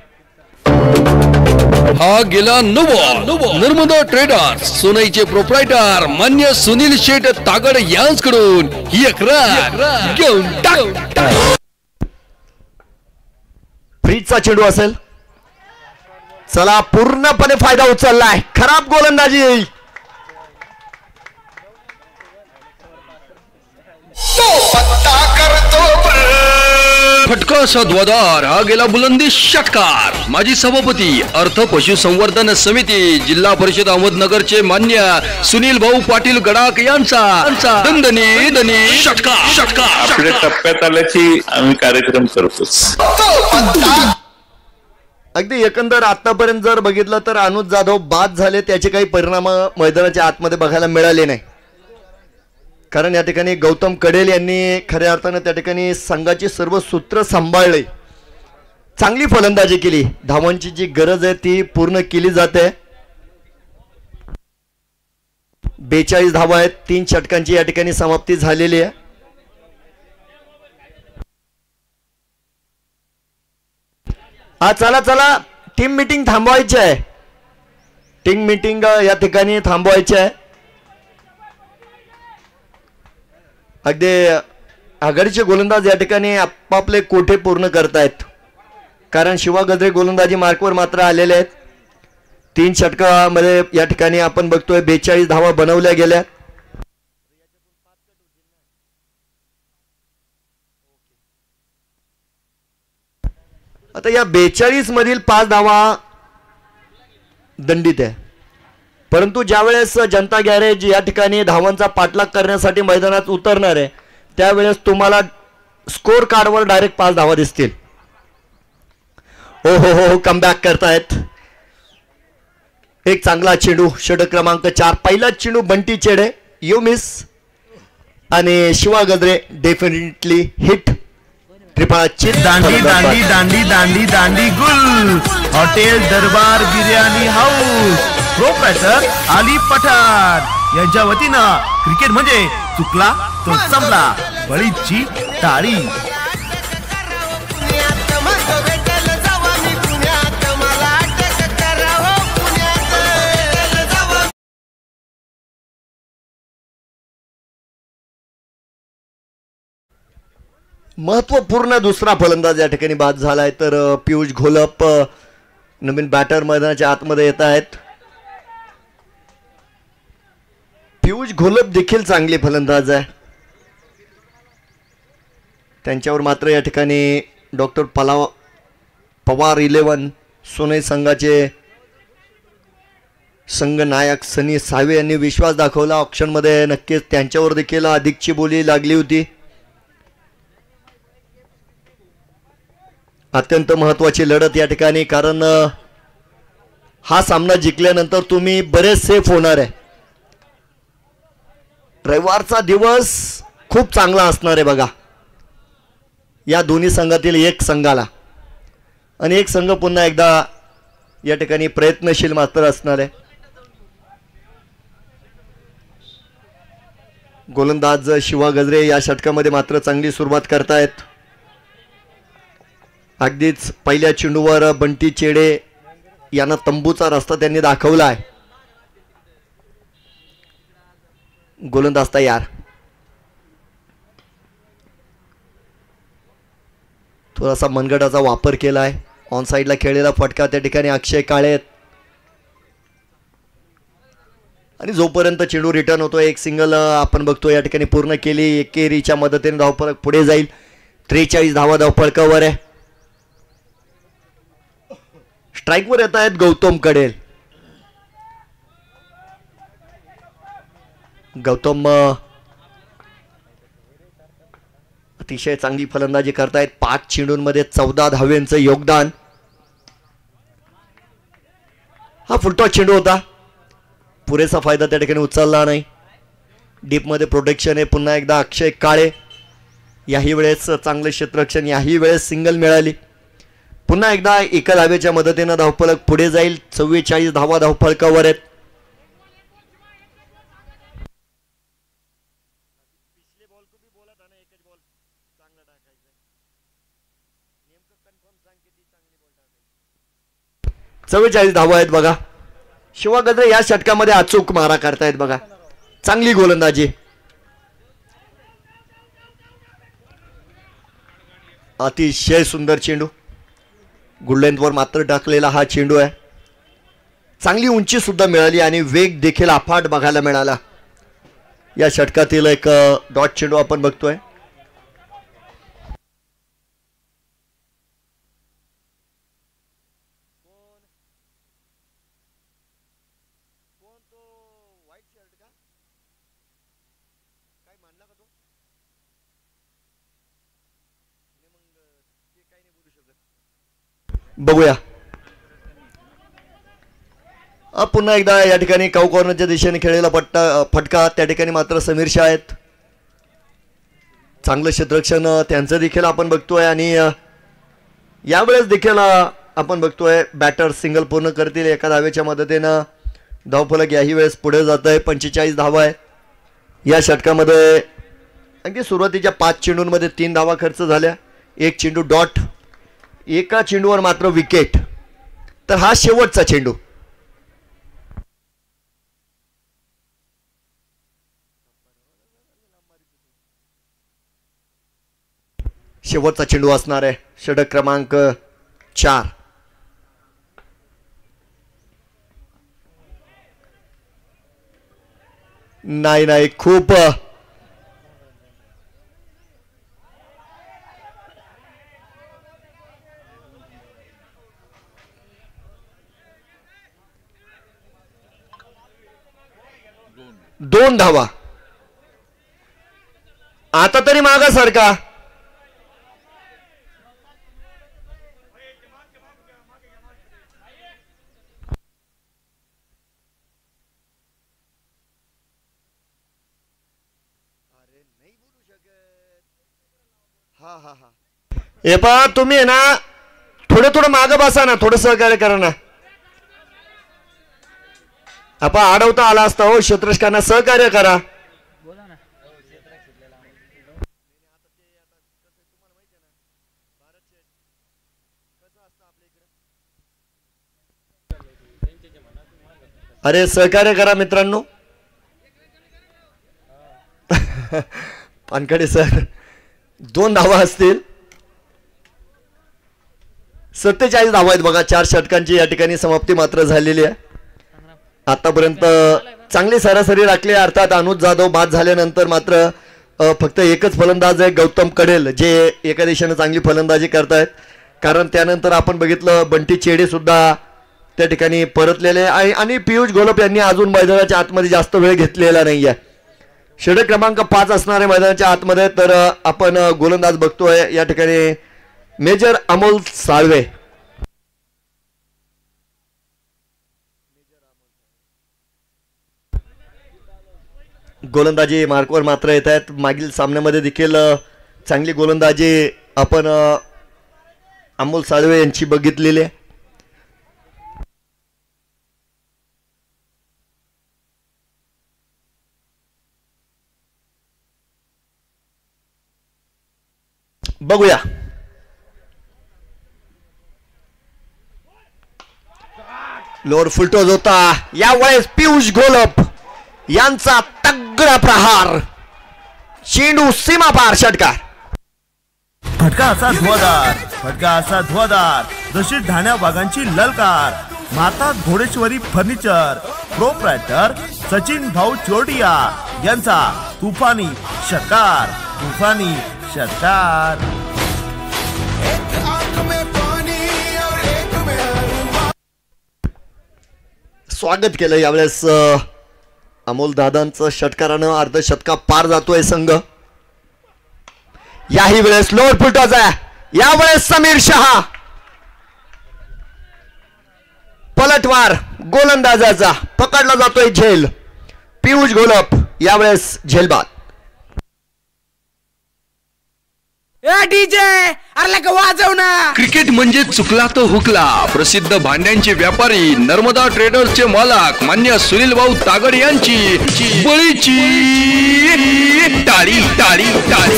हा गेला नो बॉल. नर्मदा ट्रेडर्स सोनईचे प्रोप्रायटर मान्य सुनील शेठ तागड यांच्याकडून ही एक रन घेऊन टाक. फ्रीजचा चेंडू असेल. चला पूर्णपणे फायदा उचललाय. खराब गोलंदाजी. फटका सद्वादार. हा गेला बुलंदी षटकार. माजी सभापती अर्थ पशुसंवर्धन समिती जिल्हा परिषद अहमदनगरचे मान्य सुनील भाऊ पाटील गडाख यांचा दणदणी षटकार. आपल्या टप्प्यात आल्याची आम्ही कार्यक्रम करतो. अगदी एकंदर आतापर्यंत जर बघितलं तर अनुज जाधव बाद झाले, त्याचे काही परिणाम मैदानाच्या आतमध्ये बघायला मिळाले नाही. कारण या ठिकाणी गौतम कडेल यांनी खऱ्या अर्थानं त्या ठिकाणी संघाची सर्व सूत्र सांभाळले. चांगली फलंदाजी केली. धावांची जी गरज आहे ती पूर्ण केली जाते. 42 धावा आहेत. 3 षटकांची या ठिकाणी समाप्ती झालेली आहे. चला चला टीम मीटिंग थांबवायची आहे. टीम मीटिंग या ठिकाणी थांबवायची आहे. अगदी आघाडीचे गोलंदाज या ठिकाणी आपापले कोठे पूर्ण करतायत, कारण शिवा गजरे गोलंदाजी मार्कवर मात्र आलेले आहेत. 3 षटकामध्ये या ठिकाणी आपण बघतोय 42 धावा बनवल्या गेल्या. आता या 42 मधील 5 धावा दंडित आहे, परंतु ज्यावेळेस जनता गॅरेज या ठिकाणी धावांचा पाठलाग करण्यासाठी मैदानात उतरणार आहे त्यावेळेस तुम्हाला स्कोर कार्डवर डायरेक्ट 5 धावा दिसतील. ओ हो कमबॅक करतायत. एक चांगला चेंडू, षटक क्रमांक 4, पहिला चेंडू बंटी चेडे यू मिस आणि शिवा गजरे डेफिनेटली हिट. त्रिपाळाची दांडी दांडी दांडी दांडी दांडी गुल हॉटेल दरबार बिर्याणी हाऊस प्रोप्रायटर अली पठाण यांच्या वतीनं क्रिकेट म्हणजे चुकला तो संपला, बळीची टाळी. महत्वपूर्ण दुसरा फलंदाज या ठिकाणी बाद झालाय. तर पियुष घोलप नवीन बॅटर मैदानाच्या आतमध्ये येत आहेत. पियुष घोलप देखील चांगले फलंदाज आहे. त्यांच्यावर मात्र या ठिकाणी डॉक्टर पवार 11 सोने संघाचे संघ नायक सनी सावे यांनी विश्वास दाखवला. ऑप्शनमध्ये नक्कीच त्यांच्यावर देखील अधिकची बोली लागली होती. अत्यंत महत्वाची लढत या ठिकाणी, कारण हा सामना जिंकल्यानंतर तुम्ही बरेच सेफ होणार आहे. रविवारचा दिवस खूप चांगला असणार आहे बघा या दोन्ही संघातील एक संघाला, आणि एक संघ पुन्हा एकदा या ठिकाणी प्रयत्नशील मात्र असणार आहे. गोलंदाज शिवा गजरे या षटकामध्ये मात्र चांगली सुरुवात करतायत. अगदीच पहिल्या चेंडूवर बंटी चेडे यांना तंबूचा रस्ता त्यांनी दाखवला आहे. गोलंदाज तयार. थोडासा मनगटाचा वापर केला आहे. ऑन साईडला खेळलेला फटका त्या ठिकाणी अक्षय काळे आणि जोपर्यंत चेंडू रिटर्न होतो एक सिंगल आपण बघतो या ठिकाणी पूर्ण केली. एकेरीच्या मदतीने धावफलक पुढे जाईल. 43 धावा धावफलकावर आहे. स्ट्राईकवर येत आहेत गौतम कडेल. गौतम अतिशय चांगली फलंदाजी करतायत. 5 चेंडूंमध्ये 14 धाव्यांचं योगदान. हा फुलटॉस चेंडू होता, पुरेसा फायदा त्या ठिकाणी उचलला नाही. डीपमध्ये प्रोटेक्शन आहे. पुन्हा एकदा अक्षय काळे, याही वेळेस चांगले क्षेत्ररक्षण, याही वेळेस सिंगल मिळाली. पुन्हा एकदा एका धावेच्या मदतीने धावफलक पुढे जाईल. 44 धावा धावफलकावर आहेत. चव्वेचाळीस धावा आहेत बघा. शिवा गजरे या षटकामध्ये अचूक मारा करतायत बघा. चांगली गोलंदाजी. अतिशय सुंदर चेंडू. गुडलेंथवर मात्र टाकलेला हा चेंडू आहे. चांगली उंची सुद्धा मिळाली आणि वेग देखील अफाट बघायला मिळाला. या षटकातील एक डॉट चेंडू आपण बघतोय. बघूया. पुन्हा एकदा या ठिकाणी काऊ कॉर्नरच्या दिशेने खेळलेला फटका. त्या ठिकाणी मात्र समीर शाह आहेत. चांगलं क्षेत्ररक्षण त्यांचं देखील आपण बघतोय आणि यावेळेस देखील आपण बघतोय बॅटर सिंगल पूर्ण करतील. एका धावेच्या मदतीनं धावफलक याही वेळेस पुढे जात आहे. 45 धावा आहे या षटकामध्ये. अगदी सुरुवातीच्या 5 चेंडूंमध्ये 3 धावा खर्च झाल्या. 1 चेंडू डॉट, एका चेंडूवर मात्र विकेट. तर हा शेवटचा चेंडू. शेवटचा चेंडू असणार आहे षटक क्रमांक 4. नाही खूप दोन धावा. आता तरी मागा सारखा. हे पहा तुम्ही आहे ना थोडं मागं बसा ना, थोडं सहकार्य करा ना. आपण अडवता आला असता हो. क्षेत्ररक्षकांना सहकार्य करा. अरे सहकार्य करा मित्रांनो. पानखडे सर 2 धावा असतील. 47 धावा आहेत बघा. 4 षटकांची या ठिकाणी समाप्ती मात्र झालेली आहे. आतापर्यंत चांगली सरासरी राखली. अर्थात अनुज जाधव बाद झाल्यानंतर मात्र फक्त एकच फलंदाज आहे गौतम कडेल जे एका दिशेने चांगली फलंदाजी करतायत. कारण त्यानंतर आपण बघितलं बंटी चेडे सुद्धा त्या ठिकाणी परतलेले आहे आणि पियुष घोलप यांनी अजून मैदानाच्या आतमध्ये जास्त वेळ घेतलेला नाहीये. षटक क्रमांक 5 असणारे मैदानाच्या आतमध्ये. तर आपण गोलंदाज बघतोय या ठिकाणी मेजर अमोल साळवे. गोलंदाजी मार्कवर मात्र येत आहेत. मागील सामन्यामध्ये देखील चांगली गोलंदाजी आपण अमोल साळवे यांची बघितलेली आहे. बघूया. लोअर फुलटोज होता यावेळेस पियुष घोलप यांचा तगडा प्रहार. चेंडू सीमा पार षटकार. फटका असा धुवादार, फटका असा धुवादार जशी ढाण्या वाघांची ललकार. माता घोडेश्वरी फर्निचर प्रोप्रायटर सचिन भाऊ चोरडिया यांचा तुफानी षटकार. तुफानी षटकार. स्वागत केलं यावेळेस अमोल दादांचं षटकारानं. अर्धशतका पार जातोय संघ. याही वेळेस लोअर फुलटॉस आहे. यावेळेस समीर शहा पलटवार गोलंदाजाचा पकडला जातोय झेल. पियुष घोलप यावेळेस झेलबाद. डीजे अरे का वाजव ना. क्रिकेट म्हणजे चुकला तो हुकला. प्रसिद्ध भांड्यांचे व्यापारी नर्मदा ट्रेडर्सचे मालक मान्य सुनील भाऊ तागड यांची बळीची टाळी टाळी टाळी.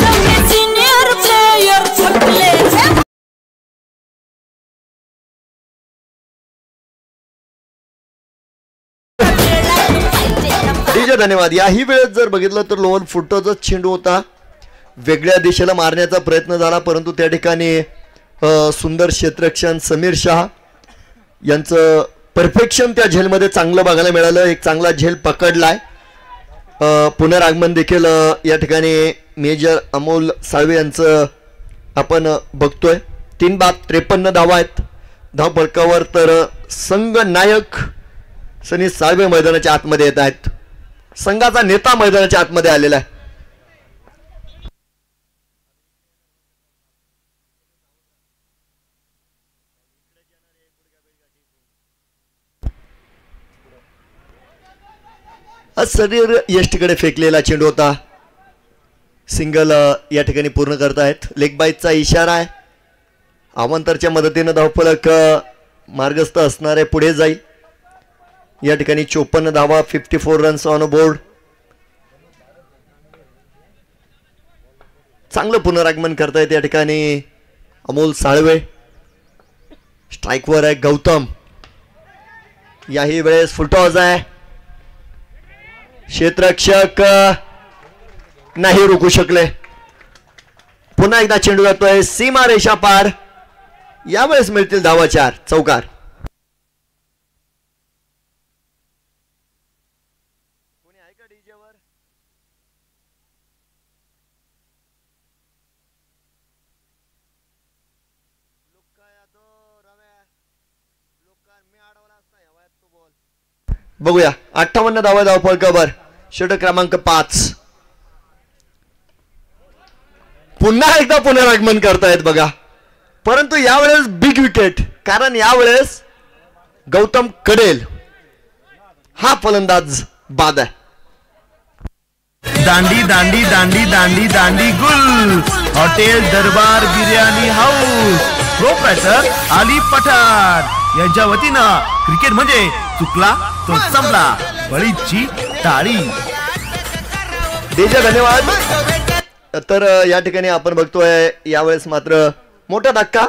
डीजे धन्यवाद. याही वेळेस जर बघितलं तर लोअर फुटचा चेंडू होता. वेगळ्या दिशेला मारण्याचा प्रयत्न झाला परंतु त्या ठिकाणी सुंदर क्षेत्ररक्षण समीर शहा यांचं परफेक्शन त्या झेलमध्ये चांगलं बघायला मिळालं. एक चांगला झेल पकडलाय. पुनरागमन देखील या ठिकाणी मेजर अमोल साळवे यांचं आपण बघतोय. 3 बाद 53 धावा आहेत धाव फलकावर. तर संघ नायक सनी साळवे मैदानाच्या आतमध्ये येत आहेत. संघाचा नेता मैदानाच्या आतमध्ये आलेला आहे. शरीर यष्टीकडे फेकलेला चेंडू होता. सिंगल या ठिकाणी पूर्ण करतायत. लेग बाईटचा इशारा आहे. अवंतरच्या मदतीने धावफलक मार्गस्थ असणारे पुढे जाईल. या ठिकाणी 54 धावा, 54 रन्स ऑन बोर्ड. चांगलं पुनरागमन करतायत या ठिकाणी अमोल साळवे. स्ट्राईकवर आहे गौतम. याही वेळेस फुलटॉस आहे. क्षेत्ररक्षक नाही रोखू शकले. पुन्हा एकदा चेंडू जातोय सीमा रेषा पार. यावेळेस मिळतील धावा 4. चौकार. बघूया 58 धावा धावफलकावर. षटक क्रमांक 5. पुन्हा एकदा पुनरागमन करतायत बघा. परंतु यावेळेस बिग विकेट. कारण यावेळेस गौतम कडेल हा फलंदाज बाद आहे. दांडी दांडी दांडी दांडी दांडी गुल. हॉटेल दरबार बिर्याणी हाऊस. प्रोप्रायटर अली पठाण यांच्या वतीनं क्रिकेट म्हणजे चुकला तो संपला. बळीची टाळी. देजा धन्यवाद. तर या ठिकाणी आपण बघतोय यावेळेस मात्र मोठा धक्का.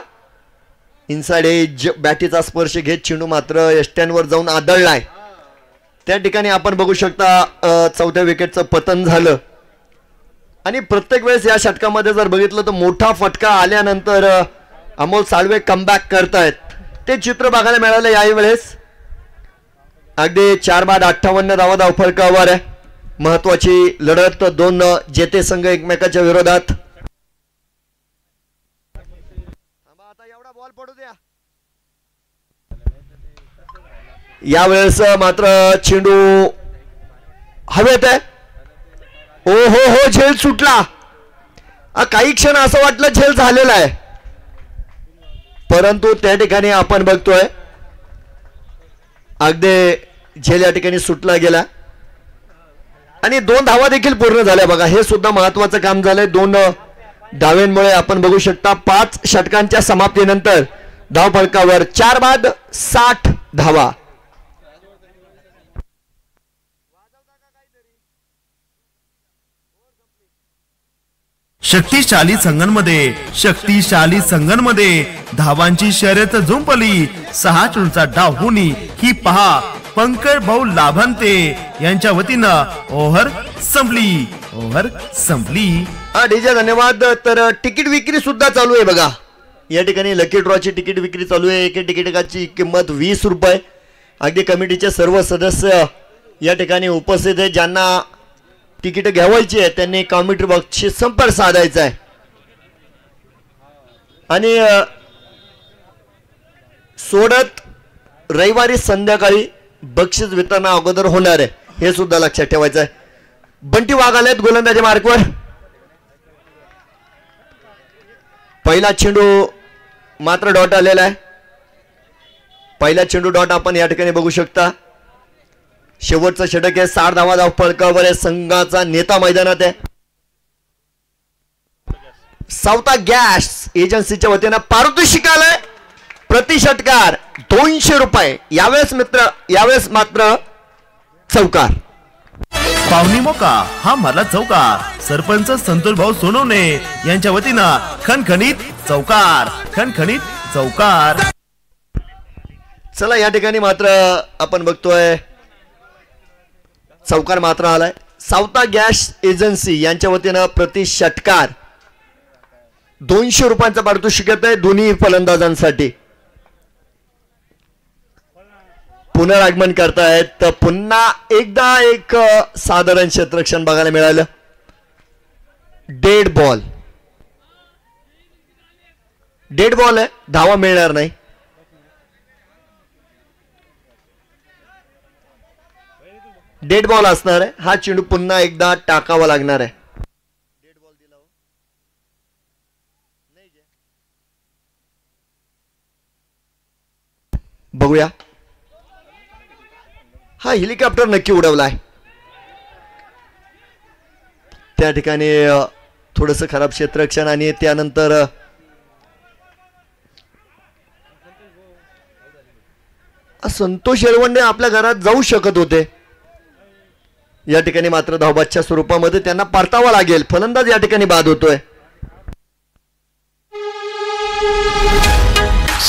इनसाइड एज बॅटीचा स्पर्श घेत चेंडू मात्र यष्ट्यांवर जाऊन आदळलाय. त्या ठिकाणी आपण बघू शकता चौथ्या विकेटचं पतन झालं. आणि प्रत्येक वेळेस या षटकामध्ये जर बघितलं तर मोठा फटका आल्यानंतर अमोल साळवे कमबॅक करतायत. ते चित्र बघायला मिळालं याही वेळेस. अगदी 4 बाद 58 धावा धावफलकावर आहे. महत्वाची लढत. 2 जेते संघ एकमेकाच्या विरोधात. आता एवढा बॉल पडू द्या. यावेळेस मात्र चेंडू हवेत आहे. ओ हो हो झेल सुटला. काही क्षण असं वाटलं झेल झालेला आहे. परंतु त्या ठिकाणी आपण बघतोय अगदी झेल या ठिकाणी सुटला गेला. आणि 2 धावा देखील पूर्ण झाल्या बघा. हे सुद्धा महत्वाचं काम झालंय. 2 धाव्यांमुळे आपण बघू शकता 5 षटकांच्या समाप्तीनंतर धावफलकावर 4 बाद 60 धावा. शक्तिशाली संघांमध्ये धावांची शर्यत जुंपली. 6 चेंडूचा डाव होणी. ही पहा पंकज भाऊ लाभांते यांच्या वतीनं ओव्हर संपली. ओव्हर संपली. डीजे धन्यवाद. तर तिकीट विक्री सुद्धा चालू आहे बघा. या ठिकाणी लकी ड्रॉची तिकीट विक्री चालू आहे. एका तिकिटाची किंमत 20 रुपये. अगदी कमिटीचे सर्व सदस्य या ठिकाणी उपस्थित आहेत. ज्यांना तिकीट घ्यावायची आहे त्यांनी कॉमेंट्री बॉक्सशी संपर्क साधायचा आहे. आणि सोडत रविवारी संध्याकाळी बक्षीस वितरणा अगोदर होणार आहे. हे सुद्धा लक्षात ठेवायचं आहे. बंटी वाघ आलेत गोलंदाजी मार्कवर. पहिला चेंडू मात्र डॉट आलेला आहे. पहिला चेंडू डॉट आपण या ठिकाणी बघू शकता. शेवटचं षटक आहे. 60 धावा धावफलकावर आहे. संघाचा नेता मैदानात आहे. सावता गॅस एजन्सीच्या वतीनं पारितोषिक आलंय. प्रति षटकार 200 रुपये. यावेळेस मात्र चौकार. पावनी मोका हा मला चौकार. सरपंच संतोष भाऊ सोनवणे यांच्या वतीनं खणखणीत चौकार. खणखणीत चौकार. चला या ठिकाणी मात्र आपण बघतोय चौकार मात्र आलाय. सावता गॅस एजन्सी यांच्या वतीनं प्रति षटकार 200 रुपयांचा पारितोषिक आहे दोन्ही फलंदाजांसाठी. पुनरागमन करतायत. तर पुन्हा एकदा एक साधारण क्षेत्ररक्षण बघायला मिळालं. डेड बॉल आहे. धावा मिळणार नाही. डेड बॉल असणार आहे. हा चेंडू पुन्हा एकदा टाकावा लागणार आहे. डेड बॉल दिला हो. बघूया. हा हेलिकॉप्टर नक्की उडवलाय. त्या ठिकाणी थोडंसं खराब क्षेत्ररक्षण आणि त्यानंतर संतोष येळवंडे आपल्या घरात जाऊ शकत होते. या ठिकाणी मात्र धावबादच्या स्वरूपामध्ये त्यांना परतावा लागेल. फलंदाज या ठिकाणी बाद होतोय.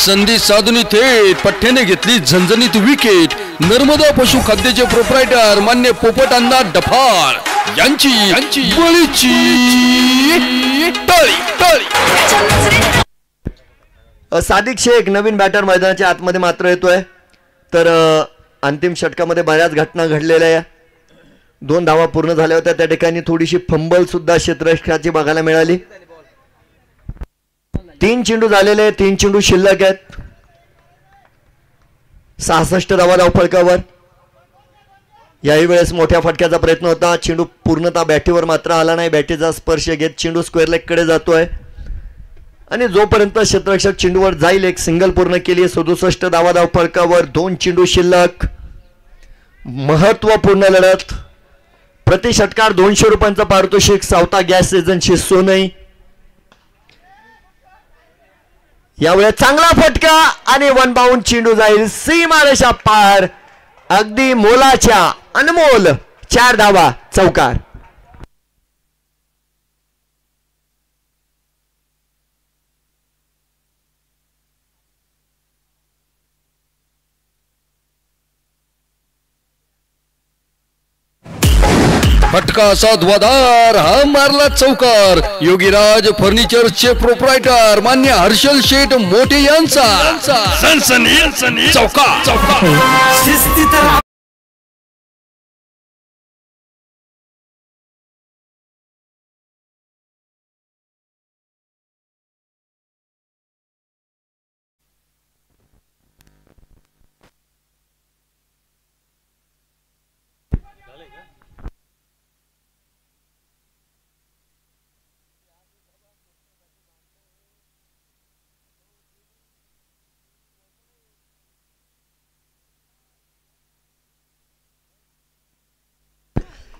संधी साधून थेट पठ्ठ्याने घेतली झणझणीत विकेट. नर्मदा पशु खाद्याचे प्रोप्रायटर मान्य पोपट अण्णा डफाळ यांची बळीची टाळी टाळी. सादिक शेख नवीन बॅटर मैदानाच्या आतमध्ये मात्र येतोय. तर अंतिम षटकामध्ये बऱ्याच घटना घडलेल्या आहे. 2 धावा पूर्ण झाल्या होत्या. त्या ठिकाणी थोडीशी फंबल सुद्धा क्षेत्ररक्षकाची बघायला मिळाली. 3 चेंडू झालेले, 3 चेंडू शिल्लक आहेत. 66 धावा धावफलकावर. याही वेळेस मोठ्या फटक्याचा प्रयत्न होता. चेंडू पूर्णतः बॅटीवर मात्र आला नाही. बॅटीचा स्पर्श घेत चेंडू स्क्वेअर लेग कडे जातोय आणि जोपर्यंत क्षेत्ररक्षक चेंडूवर जाईल एक सिंगल पूर्ण केली. 67 धावा धावफलकावर, 2 चेंडू शिल्लक. महत्वपूर्ण लढत. प्रति षटकार 200 रुपयांचं पारितोषिक. सावता गॅस एजन्सी सोनई. यावेळेस चांगला फटका आणि 1 बाउंड चेंडू जाईल सीमारेषा पार. अगदी मोलाच्या अनमोल 4 धावा चौकार. फटका असा धुवाधार, हा मारला चौकार. योगीराज फर्निचरचे प्रोप्रायटर मान्य हर्षल शेठ मोठे यांचा सनसनी चौकार.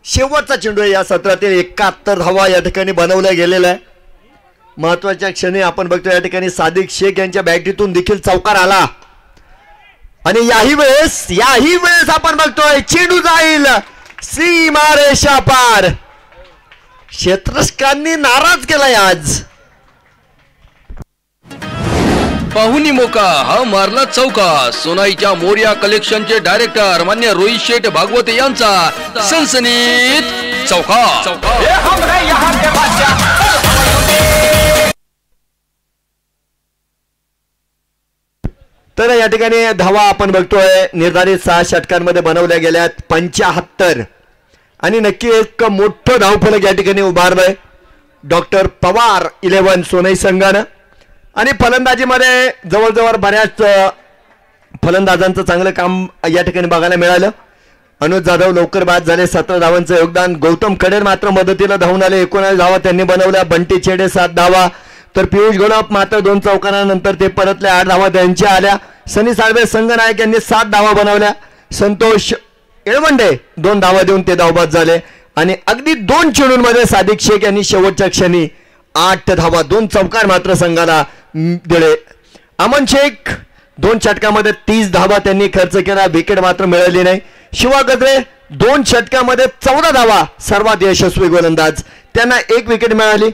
शेवटचा चेंडू आहे या सत्रातील. 71 धावा या ठिकाणी बनवल्या गेलेल्या आहे. महत्वाच्या क्षणी आपण बघतो या ठिकाणी सादिक शेख यांच्या बॅटीतून देखील चौकार आला आणि याही वेळेस आपण बघतोय चेंडू जाईल सीमारेषा पार. क्षेत्ररक्षकांनी नाराज केलाय आज. पाहुणी मोका, हा मारला चौका. सोनाईच्या मोर्या कलेक्शनचे डायरेक्टर मान्य रोहित शेठ भागवत यांचा सनसनीत चौका. तर या ठिकाणी धावा आपण बघतोय निर्धारित 6 षटकांमध्ये बनवल्या गेल्यात 75 आणि नक्की एक मोठं धावफलक या ठिकाणी उभारलंय डॉक्टर पवार 11 सोनाई संघानं. आणि फलंदाजीमध्ये जवळजवळ बऱ्याच फलंदाजांचं चांगलं काम या ठिकाणी बघायला मिळालं. अनुज जाधव लवकर बाद झाले, 17 धावांचं योगदान. गौतम कडेर मात्र मदतीला धावून आले, 19 धावा त्यांनी बनवल्या. बंटी चेडे 7 धावा, तर पियुष गोलप मात्र 2 चौकारानंतर ते परतले, 8 धावा त्यांच्या आल्या. सनी साळवे संघनायक यांनी 7 धावा बनवल्या. संतोष येळवंडे 2 धावा देऊन ते धावबाद झाले. आणि अगदी 2 चेंडूंमध्ये सादिक शेख यांनी शेवटच्या क्षणी 8 धावा 2 चौकार मात्र संघाला दिले. अमन शेख 2 षटकामध्ये 30 धावा त्यांनी खर्च केला, विकेट मात्र मिळाली नाही. शिवा गजरे 2 षटकामध्ये 14 धावा, सर्वात यशस्वी गोलंदाज, त्यांना 1 विकेट मिळाली.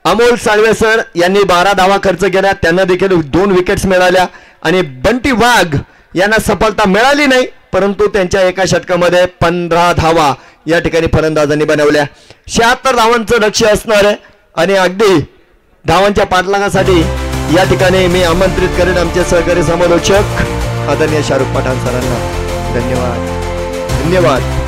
अमोल साळवे सर यांनी 12 धावा खर्च केल्या, त्यांना देखील 2 विकेट्स मिळाल्या. आणि बंटी वाघ यांना सफलता मिळाली नाही, परंतु त्यांच्या एका षटकामध्ये 15 धावा या ठिकाणी फलंदाजांनी बनवल्या. 76 धावांचं लक्ष्य असणार आहे आणि अगदी धावांच्या पाठलागासाठी या ठिकाणी मी आमंत्रित करेन आमचे सहकारी समालोचक आदरणीय शाहरुख पठाण सरांना. धन्यवाद धन्यवाद.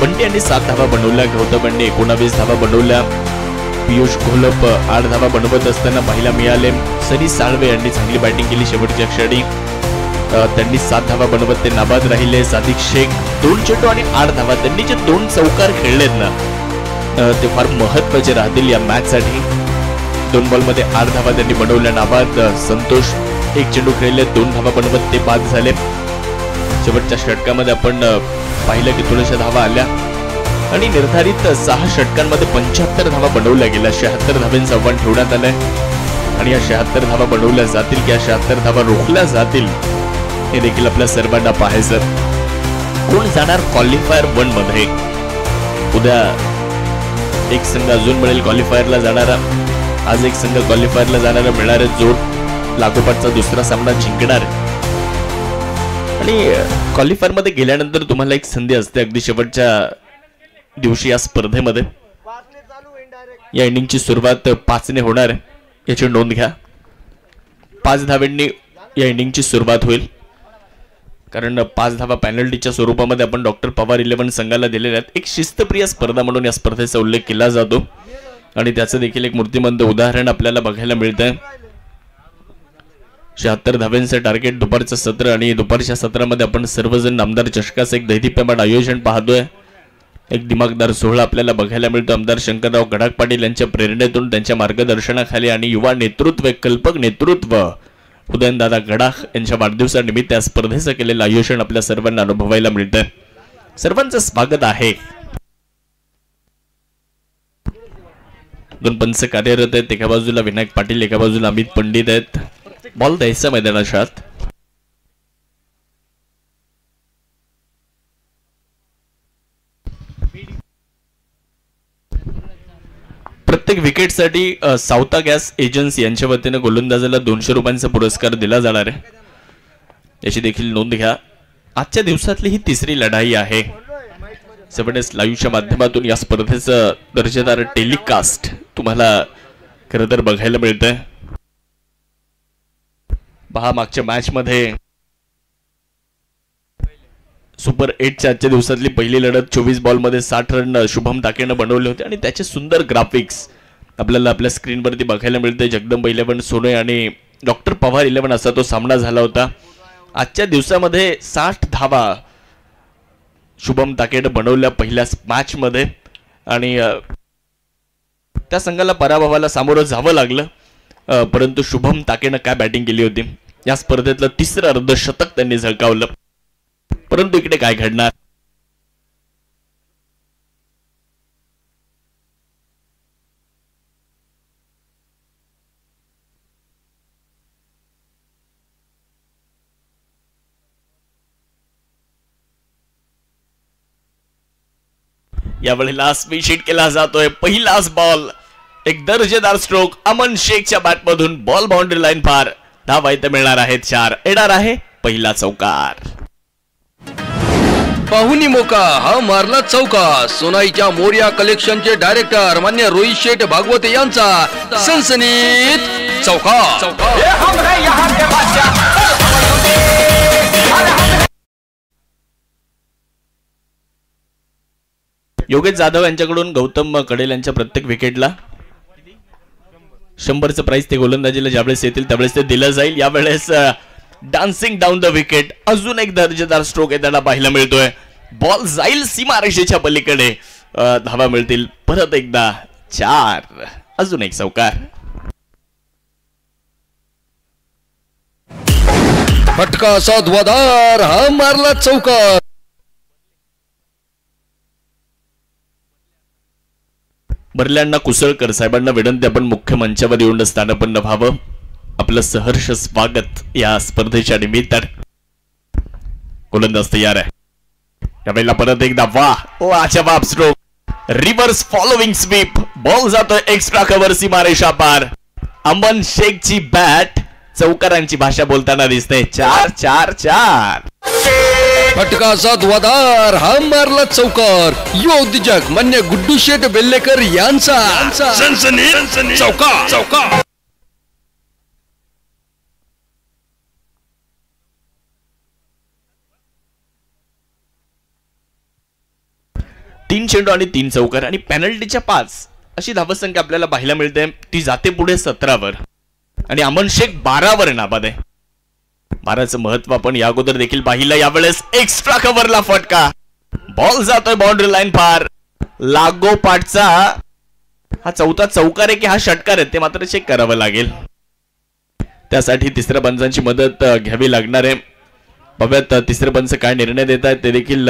बंटी यांनी 7 धावा बनवल्या, गौतम यांनी 19 धावा बनवल्या, पियुष घोलप 8 धावा बनवत असताना पाहायला मिळाले. सनी साळवे यांनी चांगली बॅटिंग केली शेवटच्या क्षणी, त्यांनी 7 धावा बनवत ते नाबाद राहिले. सादिक शेख 2 चेंडू आणि 8 धावा, त्यांनी जे 2 चौकार खेळलेत ना ते फार महत्वाचे राहतील या मॅच साठी. 2 बॉलमध्ये 8 धावा त्यांनी बनवल्या नाबाद. संतोष 1 चेंडू खेळले, 2 धावा बनवत ते बाद झाले. शेवटच्या षटकामध्ये आपण पाहिलं की थोड्याशा धावा आल्या आणि निर्धारित 6 षटकांमध्ये 75 धावा बनवल्या गेल्या. 76 धावांचं आव्हान ठेवण्यात आलंय आणि या 76 धावा बनवल्या जातील की या 76 धावा रोखल्या जातील हे देखील आपल्या सर्वांना पाहायचं. कोण जाणार क्वालिफायर 1 मध्ये? उद्या एक संघ अजून मिळेल क्वालिफायरला जाणारा, आज एक संघ क्वालिफायरला जाणारा मिळणारे जोड लागोपाठचा दुसरा सामना जिंकणार आणि क्वालिफायर मध्ये गेल्यानंतर तुम्हाला एक संधी असते अगदी शेवटच्या दिवशी या स्पर्धेमध्ये. या इनिंगची सुरुवात 5 ने होणार आहे याची नोंद घ्या. 5 धावांनी या इनिंगची सुरुवात होईल कारण 5 धावा पॅनल्टीच्या स्वरूपामध्ये आपण डॉक्टर पवार 11 संघाला दिलेल्या आहेत. एक शिस्तप्रिय स्पर्धा म्हणून या स्पर्धेचा उल्लेख केला जातो आणि त्याचं देखील एक मूर्तिमंत उदाहरण आपल्याला बघायला मिळतंय. 76 धाव्यांचं टार्गेट, दुपारचं सत्र आणि दुपारच्या सत्रामध्ये आपण सर्वजण नामदार चषकाचं एक दैदिप्यमान आयोजन पाहतोय. एक दिमागदार सोहळा आपल्याला बघायला मिळतो. आमदार शंकरराव गडाख पाटील यांच्या प्रेरणेतून, त्यांच्या मार्गदर्शनाखाली आणि युवा नेतृत्व, कल्पक नेतृत्व उदयनदादा गडाख यांच्या वाढदिवसानिमित्त या स्पर्धेचं केलेलं आयोजन आपल्या सर्वांना अनुभवायला मिळतंय. सर्वांचं स्वागत आहे. 2 पंच कार्यरत आहेत. एका बाजूला विनायक पाटील, एका बाजूला अमित पंडित आहेत. बॉल द्यायचा मैदानात. प्रत्येक विकेटसाठी सावता गॅस एजन्सी यांच्या वतीने गोलंदाजाला 200 रुपयांचा पुरस्कार दिला जाणार आहे याची देखील नोंद घ्या. आजच्या दिवसातली ही 3री लढाई आहे. 7S लाईव्हच्या माध्यमातून या स्पर्धेचं दर्जेदार टेलिकास्ट तुम्हाला खरं तर बघायला मिळतंय. पहा मागच्या मॅच मध्ये सुपर 8च्या आजच्या दिवसातली पहिली लढत 24 बॉलमध्ये 60 रन शुभम ताकेनं बनवले होते आणि त्याचे सुंदर ग्राफिक्स आपल्याला आपल्या स्क्रीनवरती बघायला मिळते. जगदंब 11 सोनय आणि डॉक्टर पवार 11 असा तो सामना झाला होता. आजच्या दिवसामध्ये 60 धावा शुभम ताकेनं बनवल्या पहिल्या मॅच मध्ये आणि त्या संघाला पराभवाला सामोरं जावं लागलं. परंतु शुभम ताकेनं काय बॅटिंग केली होती. या स्पर्धेतलं 3रं अर्धशतक त्यांनी झळकावलं. परंतु इकडे काय घडणार? यावेळेला स्पीड शीट केला जातोय. पहिलाच बॉल, एक दर्जेदार स्ट्रोक अमन शेखच्या बॅटमधून, बॉल बाउंड्री लाईन पार. धावा इथे मिळणार आहेत 4. येणार आहे पहिला चौकार. पाहुणी मोका हा मारला चौका. सोनाईच्या मोर्या कलेक्शनचे डायरेक्टर मान्य रोहित शेठ भागवते यांचा सनसनीत चौका. योगेश जाधव यांच्याकडून गौतम कडेल यांच्या प्रत्येक विकेटला 100चं प्राइस ते गोलंदाजीला ज्यावेळेस येतील त्यावेळेस ते दिलं जाईल. यावेळेस डान्सिंग डाऊन द विकेट, अजून एक दर्जेदार स्ट्रोक आहे त्याला पाहायला मिळतोय. बॉल जाईल सीमारेषेच्या पलीकडे, धावा मिळतील परत एकदा 4. अजून एक चौकार. फटका असा धुवाधार हा मारला चौकार. बर्ल्यांना कुसळकर साहेबांना विनंती, आपण मुख्य मंचावर येऊन स्थानापन्न व्हावं. आपलं सहर्ष स्वागत या स्पर्धेच्या निमित्तानं. गोलंदाज तयार आहे. यावेळेला परत एकदा वाजवाब stroke, reverse following sweep, ball जातोय एक्स्ट्रा कव्हर सीमारेषा पार. अमन शेखची बॅट चौकारांची भाषा बोलताना दिसते. 4-4-4. फटकाचा धुवाधार हा मारला चौकार. युवा उद्योजक मान्य गुड्डू शेठ बेल्लेकर यांचा सनसनीत चौका. 3 चेंडू आणि 3 चौकार आणि पेनल्टीच्या 5 अशी धावसंख्या आपल्याला पाहायला मिळते. ती जाते पुढे 17वर आणि अमन शेख 12वर नाबाद आहे. 12चं महत्व आपण या अगोदर देखील पाहिलं. यावेळेस एक्स्ट्रा कव्हरला फटका, बॉल जातोय बाउंड्री लाईन पार. लागोपाठचा हा चौथा चौकार आहे की हा षटकार आहे ते मात्र चेक करावं लागेल. त्यासाठी तिसऱ्या पंचांची मदत घ्यावी लागणार आहे. बघूयात तिसरे पंच काय निर्णय देत आहेत ते देखील.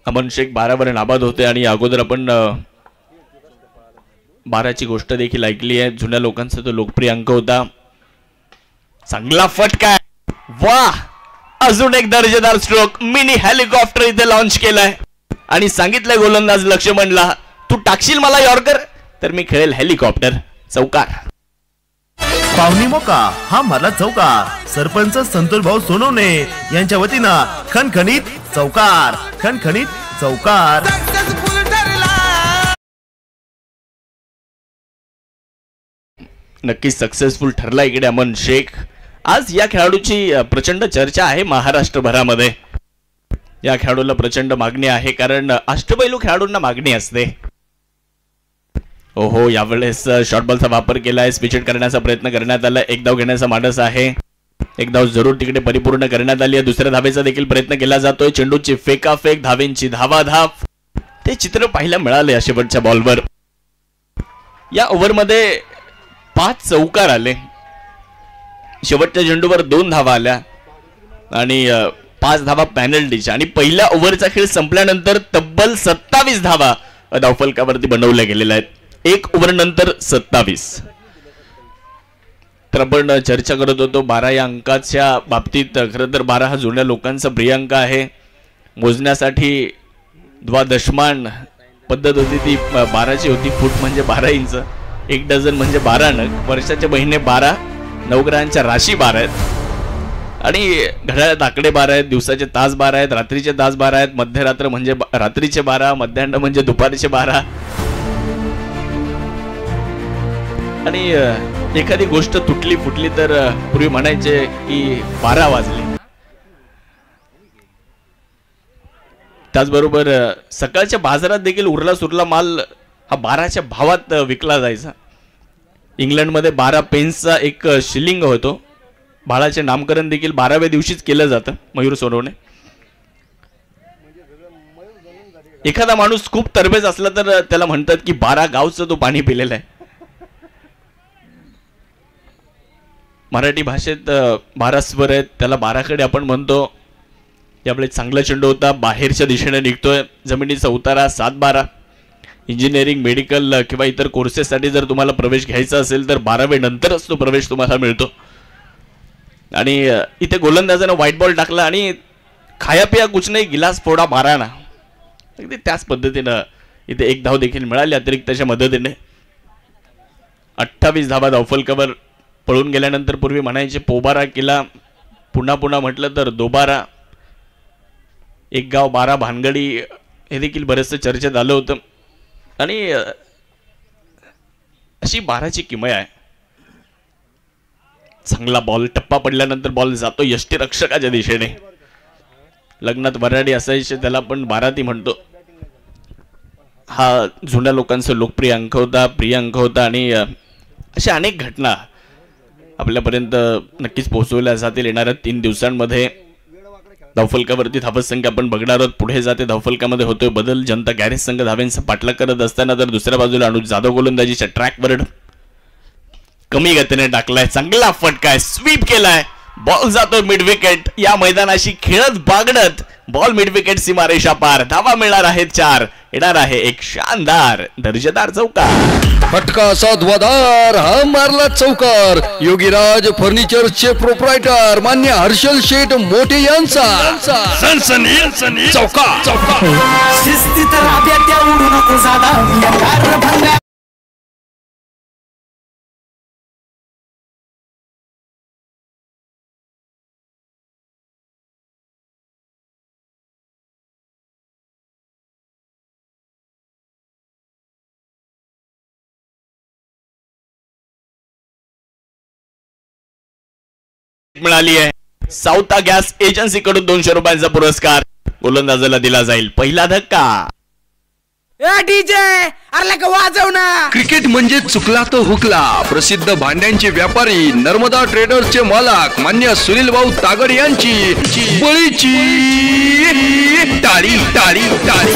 अमन शेख 12वर नाबाद होते आणि अगोदर आपण 12ची गोष्ट देखील ऐकली आहे. जुन्या लोकांचा तो लोकप्रिय अंक होता. चांगला फटका, वाह, अजून एक दर्जेदार स्ट्रोक. मिनी हेलिकॉप्टर इथे लॉन्च केलाय आणि सांगितलंय गोलंदाज लक्ष्मणला, तू टाकशील मला यॉर्कर तर मी खेळेल हेलिकॉप्टर. चौकार. पावनी मोका हा मारला चौकार. सरपंच संतोष भाऊ सोनवणे यांच्या वतीनं खणखणीत चौकार, खणखणीत चौकार. नक्कीच सक्सेसफुल ठरला इकडे अमन शेख. आज या खेळाडूची प्रचंड चर्चा आहे महाराष्ट्रभरामध्ये. या खेळाडूला प्रचंड मागणी आहे कारण अष्टपैलू खेळाडूंना मागणी असते. ओहो, यावेळेस शॉर्ट बॉलचा वापर केलाय. स्विचेट करण्याचा प्रयत्न करण्यात आला. एक धाव घेण्याचा मानस आहे. एक धाव जरूर तिकडे परिपूर्ण करण्यात आली आहे. दुसऱ्या धावेचा देखील प्रयत्न केला जातोय. चेंडूची फेकाफेक, धावेंची धावाधाव, ते चित्र पाहायला मिळाले या शेवटच्या बॉलवर. या ओव्हरमध्ये 5 चौकार आले. शेवटच्या चेंडूवर 2 धावा आल्या आणि 5 धावा पॅनल्टीच्या. आणि पहिल्या ओव्हरचा खेळ संपल्यानंतर तब्बल 27 धावा धावफलकावरती बनवल्या गेलेल्या आहेत. 1 ओव्हर नंतर 27. तर आपण चर्चा करत होतो 12 या अंकाच्या बाबतीत. खरं तर 12 हा जुन्या लोकांचा प्रिय अंक आहे. मोजण्यासाठी द्वादशमान पद्धत होती ती 12ची होती. फूट म्हणजे 12 इंच, 1 डझन म्हणजे 12 नग, वर्षाचे महिने 12, नवग्रहांच्या राशी 12 आहेत आणि घड्याळात आकडे 12 आहेत, दिवसाचे तास 12 आहेत, रात्रीचे तास 12 आहेत, मध्यरात्र म्हणजे रात्रीचे 12, मध्यान्ह म्हणजे दुपारचे 12. आणि एखादी गोष्ट तुटली फुटली तर पूर्वी म्हणायचे की 12 वाजले. त्याचबरोबर सकाळच्या बाजारात देखील उरला सुरला माल हा 12च्या भावात विकला जायचा. इंग्लंडमध्ये 12 पेन्सचा एक शिलिंग होतो. बाळाचे नामकरण देखील 12व्या दिवशीच केलं जातं. मयूर सोनवणे. एखादा माणूस खूप तरबेज असला तर त्याला म्हणतात की 12 गावचं तो पाणी पिलेलं आहे. मराठी भाषेत 12 स्वर आहेत, त्याला 12कडे आपण म्हणतो. यावेळेस चांगला चेंडू होता, बाहेरच्या दिशेने निघतोय. जमिनीचा उतारा 7-12. इंजिनिअरिंग, मेडिकल किंवा इतर कोर्सेससाठी जर तुम्हाला प्रवेश घ्यायचा असेल तर 12वे नंतरच तो प्रवेश तुम्हाला मिळतो. आणि इथे गोलंदाजानं व्हाईट बॉल टाकला आणि खाया पिया कुछ नाही, गिलास फोडा 12 ना. अगदी त्याच पद्धतीनं इथे 1 धाव देखील मिळाली अतिरिक्तच्या मदतीने. 28 धावा धावफलकावर पळून गेल्यानंतर पूर्वी म्हणायचे पोबारा केला, पुन्हा पुन्हा म्हटलं तर दोबारा. 1 गाव 12 भानगडी हे देखील बरेचसं चर्चेत आलं होतं. आणि अशी 12ची किमया आहे. चांगला बॉल, टप्पा पडल्यानंतर बॉल जातो यष्टीरक्षकाच्या दिशेने. लग्नात वराडी असायचे त्याला पण 12 ती म्हणतो. हा जुन्या लोकांचा लोकप्रिय अंक होता, प्रिय अंक होता. आणि अशा अनेक घटना आपल्यापर्यंत नक्कीच पोहोचवल्या जातील येणाऱ्या 3 दिवसांमध्ये. धावफलकावरती धावसंख्या आपण बघणार आहोत. पुढे जाते धावफलकामध्ये होतोय बदल. जनता गॅरेज संघ धावेंचा पाठलाग करत असताना तर दुसऱ्या बाजूला अनुज जाधव गोलंदाजीच्या ट्रॅकवर कमी गतीने टाकलाय. चांगला फटकाय, स्वीप केलाय, बॉल जातो मिड विकेट. या मैदानाशी खेळत बागडत बॉल मिड विकेट सीमारेषा पार. धावा मिळणार आहेत 4. येणार आहे एक शानदार दर्जेदार चौकार. फटका असा धुवाधार, हा मारला चौकार. योगीराज फर्निचरचे प्रोप्रायटर मान्य हर्षल शेठ मोठे यांचा सनसनी चौकार. शिस्तीत राब्या त्या उडू नको जादा. मिळाली आहे. साऊथा गॅस एजन्सी कडून 200 रुपयांचा पुरस्कार गोलंदाजाला दिला जाईल. पहिला धक्का. डीजे अरे वाजव ना. क्रिकेट म्हणजे चुकला तो हुकला. प्रसिद्ध भांड्यांचे व्यापारी नर्मदा ट्रेडर्सचे मालक मान्य सुनील भाऊ तागड यांची बळीची टाळी टाळी टाळी.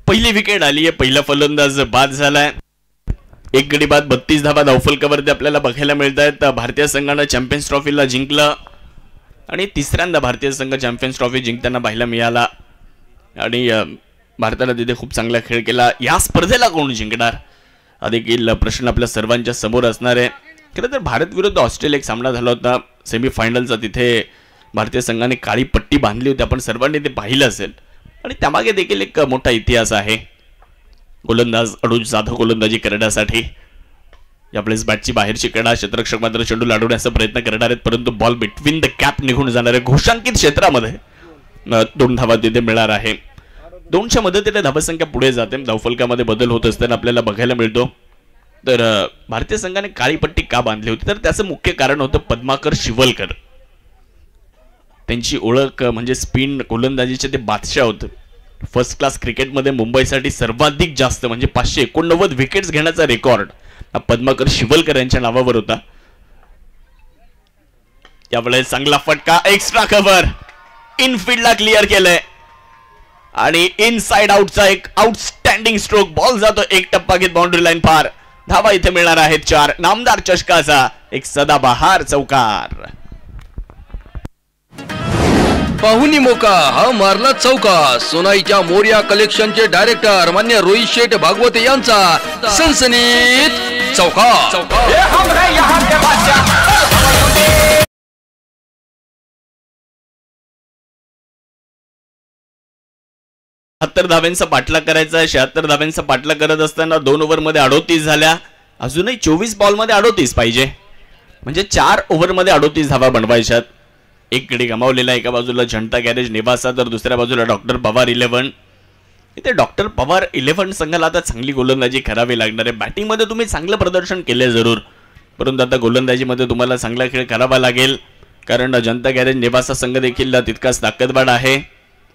पहिली विकेट आली आहे. पहिला फलंदाज बाद झालाय. एक गडी बाद 32 धावा धावफलकावरती आपल्याला बघायला मिळत आहेत. भारतीय संघानं चॅम्पियन्स ट्रॉफीला जिंकलं आणि तिसऱ्यांदा भारतीय संघ चॅम्पियन्स ट्रॉफी जिंकताना पाहायला मिळाला आणि भारताने तिथे खूप चांगला खेळ केला. या स्पर्धेला कोण जिंकणार हा देखील प्रश्न आपल्या सर्वांच्या समोर असणार आहे. खरं तर भारत विरुद्ध ऑस्ट्रेलिया एक सामना झाला होता सेमीफायनलचा. तिथे भारतीय संघाने काळी पट्टी बांधली होती. आपण सर्वांनी ते पाहिलं असेल आणि त्यामागे देखील एक मोठा इतिहास आहे. गोलंदाज अनुज जाधव गोलंदाजी करण्यासाठी यावेळेस बॅटची बाहेरची कडा. क्षेत्ररक्षक मात्र चेंडू लाडवण्याचा प्रयत्न करणार आहेत परंतु बॉल बिटवीन द कॅप निघून जाणार आहे. घोषांकित क्षेत्रामध्ये 2 धावा तिथे मिळणार आहे. 2च्या मदतीने धावसंख्या पुढे जाते. धावफलकामध्ये बदल होत असताना आपल्याला बघायला मिळतो. तर भारतीय संघाने काळी पट्टी का बांधली होती तर त्याचं मुख्य कारण होतं पद्माकर शिवलकर. त्यांची ओळख म्हणजे स्पिन गोलंदाजीचे ते बादशाह होते. फर्स्ट क्लास क्रिकेटमध्ये मुंबईसाठी सर्वाधिक जास्त म्हणजे 589 विकेट्स घेण्याचा रेकॉर्ड हा पद्माकर शिवलकर यांच्या नावावर होता. यावेळेस चांगला फटका. एक्स्ट्रा कव्हर इनफील्डला क्लिअर केलंय आणि इनसाइड आउटचा एक आउटस्टँडिंग स्ट्रोक. बॉल जातो एक टप्पा घेत बाउंड्री लाईन पार. धावा इथे मिळणार आहेत 4. नामदार चषकाचा एक सदाबहार चौकार. पाहुणी मोका हा मारला चौका. सोनाईच्या मोर्या कलेक्शनचे डायरेक्टर मान्य रोहित शेठ भागवत यांचा सनसनीत चौका. 76 धाव्यांचा पाठलाग करायचा आहे. 76 धाव्यांचा पाठलाग करत असताना 2 ओव्हरमध्ये 38 झाल्या. अजूनही 24 बॉलमध्ये 38 पाहिजे म्हणजे 4 ओव्हरमध्ये 38 धावा बनवायच्यात. एक गडी गमावलेला. एका बाजूला जनता गॅरेज निवासा तर दुसऱ्या बाजूला डॉक्टर पवार 11. इथे डॉक्टर पवार 11 संघाला आता चांगली गोलंदाजी करावी लागणार आहे. बॅटिंगमध्ये तुम्ही चांगलं प्रदर्शन केले जरूर परंतु आता गोलंदाजीमध्ये तुम्हाला चांगला खेळ करावा लागेल कारण जनता गॅरेज निवासा संघ देखील तितकाच ताकदवान आहे.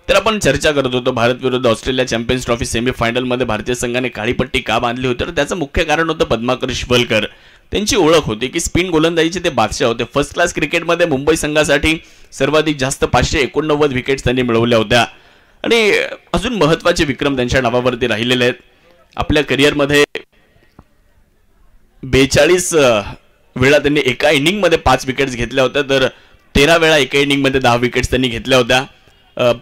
तर आपण चर्चा करत होतो भारत विरुद्ध ऑस्ट्रेलिया चॅम्पियन्स ट्रॉफी सेमीफायनलमध्ये भारतीय संघाने काळी पट्टी का बांधली होती तर त्याचं मुख्य कारण होतं पद्माकर शिवलकर. त्यांची ओळख होती की स्पिन गोलंदाजीचे ते बादशाह होते. फर्स्ट क्लास क्रिकेटमध्ये मुंबई संघासाठी सर्वाधिक जास्त 589 विकेट्स त्यांनी मिळवल्या होत्या आणि अजून महत्त्वाचे विक्रम त्यांच्या नावावरती राहिलेले आहेत. आपल्या करिअरमध्ये 42 वेळा त्यांनी एका इनिंगमध्ये 5 विकेट्स घेतल्या होत्या तर 13 वेळा एका इनिंगमध्ये 10 विकेट्स त्यांनी घेतल्या होत्या.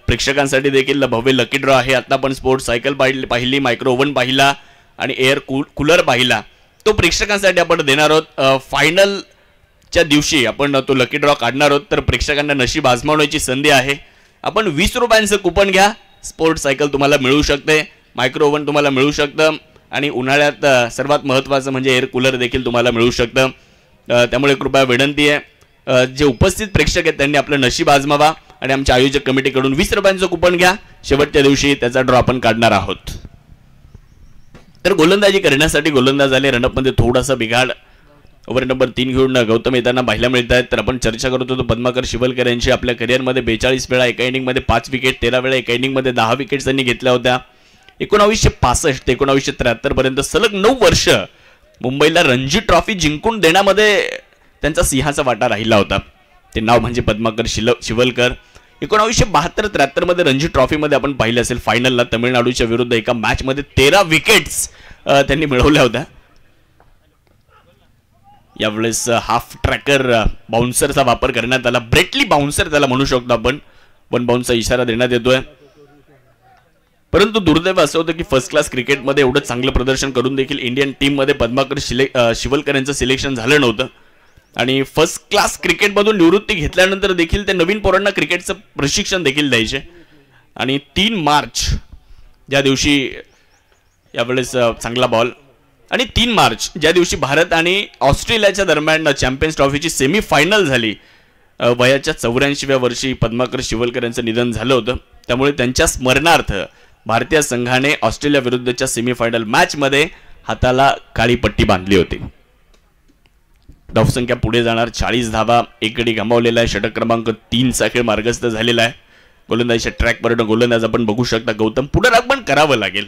प्रेक्षकांसाठी देखील भव्य लकी ड्रॉ आहे. आता आपण स्पोर्ट्स सायकल पाहिली, मायक्रो ओव्हन पाहिला आणि एअर कूलर पाहिला. तो प्रेक्षकांसाठी आपण देणार आहोत. फायनलच्या दिवशी आपण तो लकी ड्रॉ काढणार आहोत तर प्रेक्षकांना नशीब आजमावण्याची संधी आहे. आपण 20 रुपयांचं कुपन घ्या. स्पोर्ट्स सायकल तुम्हाला मिळू शकते, मायक्रो ओव्हन तुम्हाला मिळू शकतं आणि उन्हाळ्यात सर्वात महत्त्वाचं म्हणजे एअर कूलर देखील तुम्हाला मिळू शकतं. त्यामुळे कृपया विनंती आहे जे उपस्थित प्रेक्षक आहेत त्यांनी आपलं नशीब आजमावा आणि आमच्या आयोजक कमिटीकडून 20 रुपयांचं कुपन घ्या. शेवटच्या दिवशी त्याचा ड्रॉ आपण काढणार आहोत. तर गोलंदाजी करण्यासाठी गोलंदाज आले. रनअपमध्ये थोडासा बिघाड. ओव्हर नंबर 3 घेऊन गौतम येताना पाहायला मिळत आहेत. तर आपण चर्चा करत होतो पद्माकर शिवलकर यांची आपल्या करिअरमध्ये 42 वेळा एका इनिंगमध्ये 5 विकेट, 13 वेळा एका इनिंगमध्ये 10 विकेट्स त्यांनी घेतल्या होत्या. 1965 ते 1973 पर्यंत सलग 9 वर्ष मुंबईला रणजी ट्रॉफी जिंकून देण्यामध्ये त्यांचा सिंहाचा वाटा राहिला होता. ते नाव म्हणजे पद्माकर शिवलकर. 1972-73 मध्ये रणजी ट्रॉफीमध्ये आपण पाहिलं असेल फायनलला तमिळनाडूच्या विरुद्ध एका मॅचमध्ये 13 विकेट्स त्यांनी मिळवल्या होत्या. यावेळेस हाफ ट्रॅकर बाउन्सरचा वापर करण्यात आला. ब्रेटली बाउन्सर त्याला म्हणू शकतो आपण. 1 बाउन्सचा इशारा देण्यात येतोय. परंतु दुर्दैव असं होतं की फर्स्ट क्लास क्रिकेटमध्ये एवढं चांगलं प्रदर्शन करून देखील इंडियन टीममध्ये पद्माकर शिवलकर यांचं सिलेक्शन झालं नव्हतं आणि फर्स्ट क्लास क्रिकेटमधून निवृत्ती घेतल्यानंतर देखील ते नवीन पोरांना क्रिकेटचं प्रशिक्षण देखील द्यायचे. आणि 3 मार्च ज्या दिवशी यावेळेस चांगला बॉल आणि 3 मार्च ज्या दिवशी भारत आणि ऑस्ट्रेलियाच्या दरम्यान चॅम्पियन्स ट्रॉफीची सेमीफायनल झाली, वयाच्या 84व्या वर्षी पद्माकर शिवलकर यांचं निधन झालं होतं. त्यामुळे त्यांच्या स्मरणार्थ भारतीय संघाने ऑस्ट्रेलिया विरुद्धच्या सेमीफायनल मॅचमध्ये हाताला काळी पट्टी बांधली होती. धावसंख्या पुढे जाणार 40 धावा, एक गडी गमावलेला आहे. षटक क्रमांक 3 चा खेळ मार्गस्थ झालेला आहे. गोलंदाजीच्या ट्रॅकवर गोलंदाज आपण बघू शकता. गौतम पुनरागमन करावं लागेल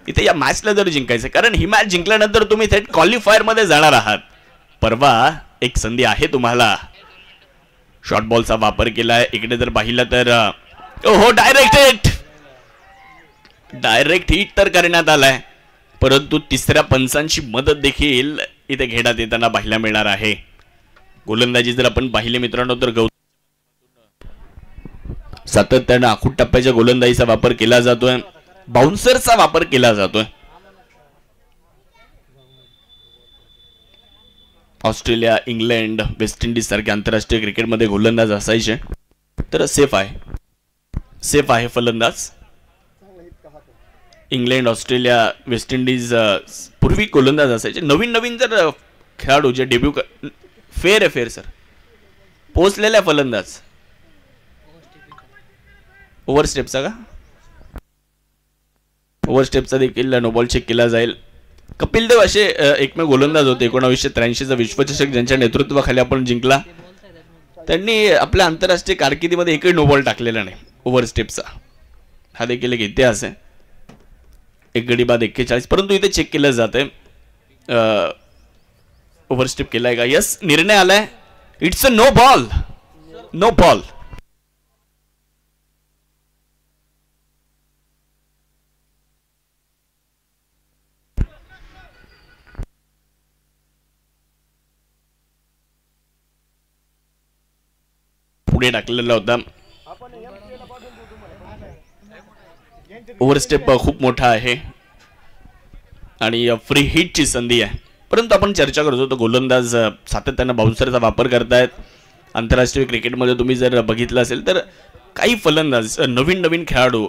इथे या मॅचला जर जिंकायचं, कारण ही मॅच जिंकल्यानंतर तुम्ही थेट क्वालिफायर मध्ये जाणार आहात. परवा एक संधी आहे तुम्हाला. शॉर्ट बॉलचा वापर केलाय. इकडे जर पाहिलं तर ओहो, डायरेक्ट हिट तर करण्यात आलाय, परंतु तिसऱ्या पंचांची मदत देखील इथे घेण्यात येताना पाहायला मिळणार आहे. गोलंदाजी जर आपण पाहिले मित्रांनो तर सातत्यानं आखूट टप्प्याच्या गोलंदाजीचा वापर केला जातोय, बाउन्सरचा वापर केला जातोय. ऑस्ट्रेलिया, इंग्लंड, वेस्ट इंडिज सारख्या आंतरराष्ट्रीय क्रिकेटमध्ये गोलंदाज असायचे, तर सेफ आहे फलंदाज. इंग्लंड, ऑस्ट्रेलिया, वेस्ट इंडिज पूर्वी गोलंदाज असायचे. नवीन जर खेळाडू जे डेब्यू फेअर सर पोहोचलेला फलंदाज ओव्हरस्टेपचा देखील नो बॉल चेक केला जाईल. कपिल देव असे एकमेव गोलंदाज होते 1983चा विश्वचषक ज्यांच्या नेतृत्वाखाली आपण जिंकला. त्यांनी आपल्या आंतरराष्ट्रीय कारकिर्दीमध्ये एकही नो बॉल टाकलेला नाही ओव्हरस्टेपचा. हा देखील एक इतिहास आहे. एक गडी बाद 41, परंतु इथे चेक केलं जातंय ओव्हरस्टेप केलाय का. यस, निर्णय आलाय. It's a no ball. पुढे टाकलेला होता. ओव्हरस्टेप खूप मोठा आहे आणि फ्री हिटची संधी आहे, परंतु आपण चर्चा करतो तर गोलंदाज सातत्यानं बाउन्सरचा वापर करतायत. आंतरराष्ट्रीय क्रिकेटमध्ये तुम्ही जर बघितलं असेल तर काही फलंदाज नवीन खेळाडू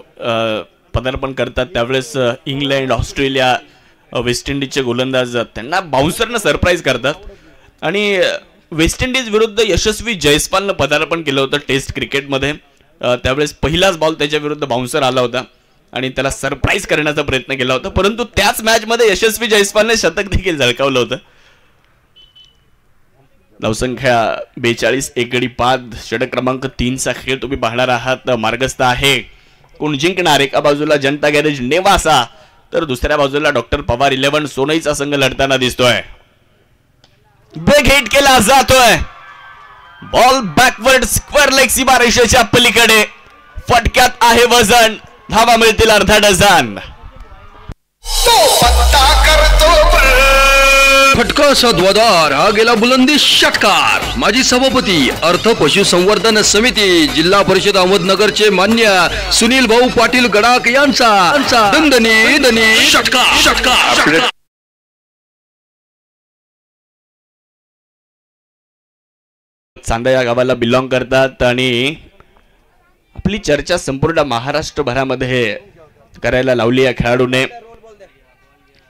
पदार्पण करतात, त्यावेळेस इंग्लंड, ऑस्ट्रेलिया, वेस्ट इंडिजचे गोलंदाज त्यांना बाउन्सरनं सरप्राईज करतात. आणि वेस्ट इंडिज विरुद्ध यशस्वी जयस्वालनं पदार्पण केलं होतं टेस्ट क्रिकेटमध्ये. त्यावेळेस पहिलाच बॉल त्याच्या विरुद्ध बाउन्सर आला होता आणि त्याला सरप्राईज करण्याचा प्रयत्न केला होता, परंतु त्याच मॅच मध्ये यशस्वी जयस्वालने शतक देखील झळकावलं होतं. धावसंख्या 42, एक गडी बाद. षटक क्रमांक 3 चा खेळ तुम्ही पाहणार आहात. मार्गस्थ आहे. कोण जिंकणार? एका बाजूला जनता गॅरेज नेवासा, तर दुसऱ्या बाजूला डॉक्टर पवार 11 सोनईचा संघ लढताना दिसतोय. बिग हिट केला जातोय. बॉल बॅकवर्ड स्क्वेअर लेग सीमारेषेच्या पलीकडे. फटक्यात आहे वजन. धावा मिळतील अर्धा डझन. फटका सद्वादार, हा गेला बुलंदी षटकार. माजी सभापती अर्थ पशुसंवर्धन समिती जिल्हा परिषद अहमदनगरचे मान्य सुनील भाऊ पाटील गडाख यांचा दणदणी षटकार. चांदा या गावाला बिलॉंग करतात आणि आपली चर्चा संपूर्ण महाराष्ट्रभरामध्ये करायला लावली या खेळाडूने.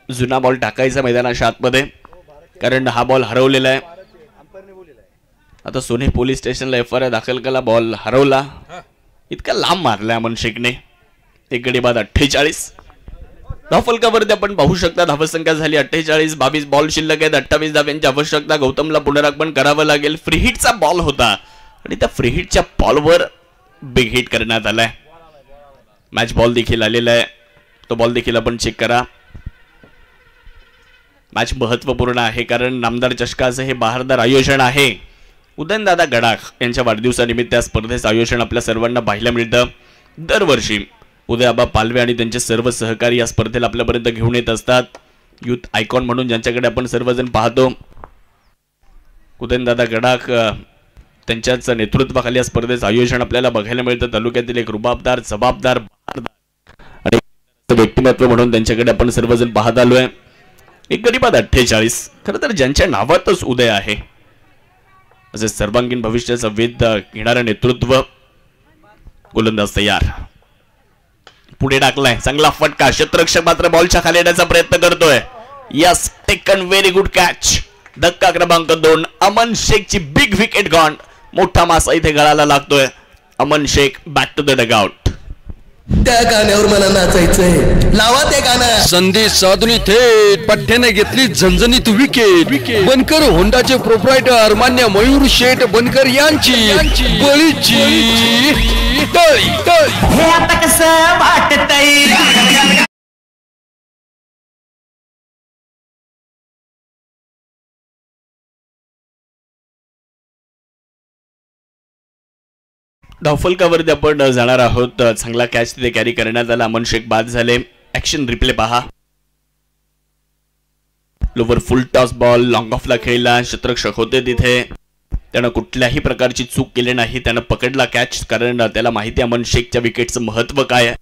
जुना बॉल टाकायचा मैदानाच्या आतमध्ये, कारण हा बॉल हरवलेला आहे. आता सोने पोलीस स्टेशनला FIR दाखल केला. बॉल हरवला. इतका लांब मारलाय अमन शेखने. एक गडी बाद 48. धावफलकावरती आपण पाहू शकता धावसंख्या झाली 48. 22 बॉल शिल्लक आहेत. 28 धाव्यांची आवश्यकता. गौतमला पुनरागमन करावं लागेल. फ्री हिटचा बॉल होता आणि त्या फ्री हिटच्या बॉलवर बिग हिट करण्यात आलाय. मॅच बॉल देखील आलेला आहे. तो बॉल देखील आपण चेक करा. मॅच महत्वपूर्ण आहे, कारण नामदार चषकाचं हे बहारदार आयोजन आहे. उदयनदादा गडाख यांच्या वाढदिवसानिमित्त या स्पर्धेचं आयोजन आपल्या सर्वांना पाहायला मिळतं. दरवर्षी उदयआबा पालवे आणि त्यांचे सर्व सहकारी या स्पर्धेला आपल्यापर्यंत घेऊन येत असतात. युथ आयकॉन म्हणून ज्यांच्याकडे आपण सर्वजण पाहतो, उदयनदादा गडाख त्यांच्याच नेतृत्वाखाली या स्पर्धेचं आयोजन आपल्याला बघायला मिळतं. तालुक्यातील एक रुबाबदार, जबाबदार आणि व्यक्तिमत्व म्हणून त्यांच्याकडे आपण सर्वजण पाहत आलोय. एक गडी बाद 48. खरं तर ज्यांच्या नावातच उदय आहे, असे सर्वांगीण भविष्याचा वेध घेणारं नेतृत्व. गोलंदाज तयार. पुढे टाकलाय. चांगला फटका. क्षेत्ररक्षक मात्र बॉलच्या खाली येण्याचा प्रयत्न करतोय. Yes, taken. Very good catch. धक्का क्रमांक 2. अमन शेखची बिग विकेट गॉन. मोठा मासा इथे गळाला लागतोय. Aman Shaikh back to the dugout. त्या गाण्यावर मला नाचायचंय, लावा ते गाणं. संधी साधुनी थेट पठ्ठ्याने घेतली झणझणीत विकेट. बनकर होंडाचे प्रोप्रायटर मान्य मयूर शेठ बनकर यांची बळीची तळी. हे आता कसं वाटतंय. धावफलकावरती आपण जाणार आहोत. चांगला कॅच तिथे कॅरी करण्यात आला. अमन शेख बाद झाले. ऍक्शन रिप्ले पहा. Lower full toss ball long ऑफला खेळला. क्षेत्ररक्षक होते तिथे. त्यानं कुठल्याही प्रकारची चूक केली नाही. त्यानं पकडला कॅच, कारण त्याला माहिती अमन शेखच्या विकेटचं महत्व काय आहे.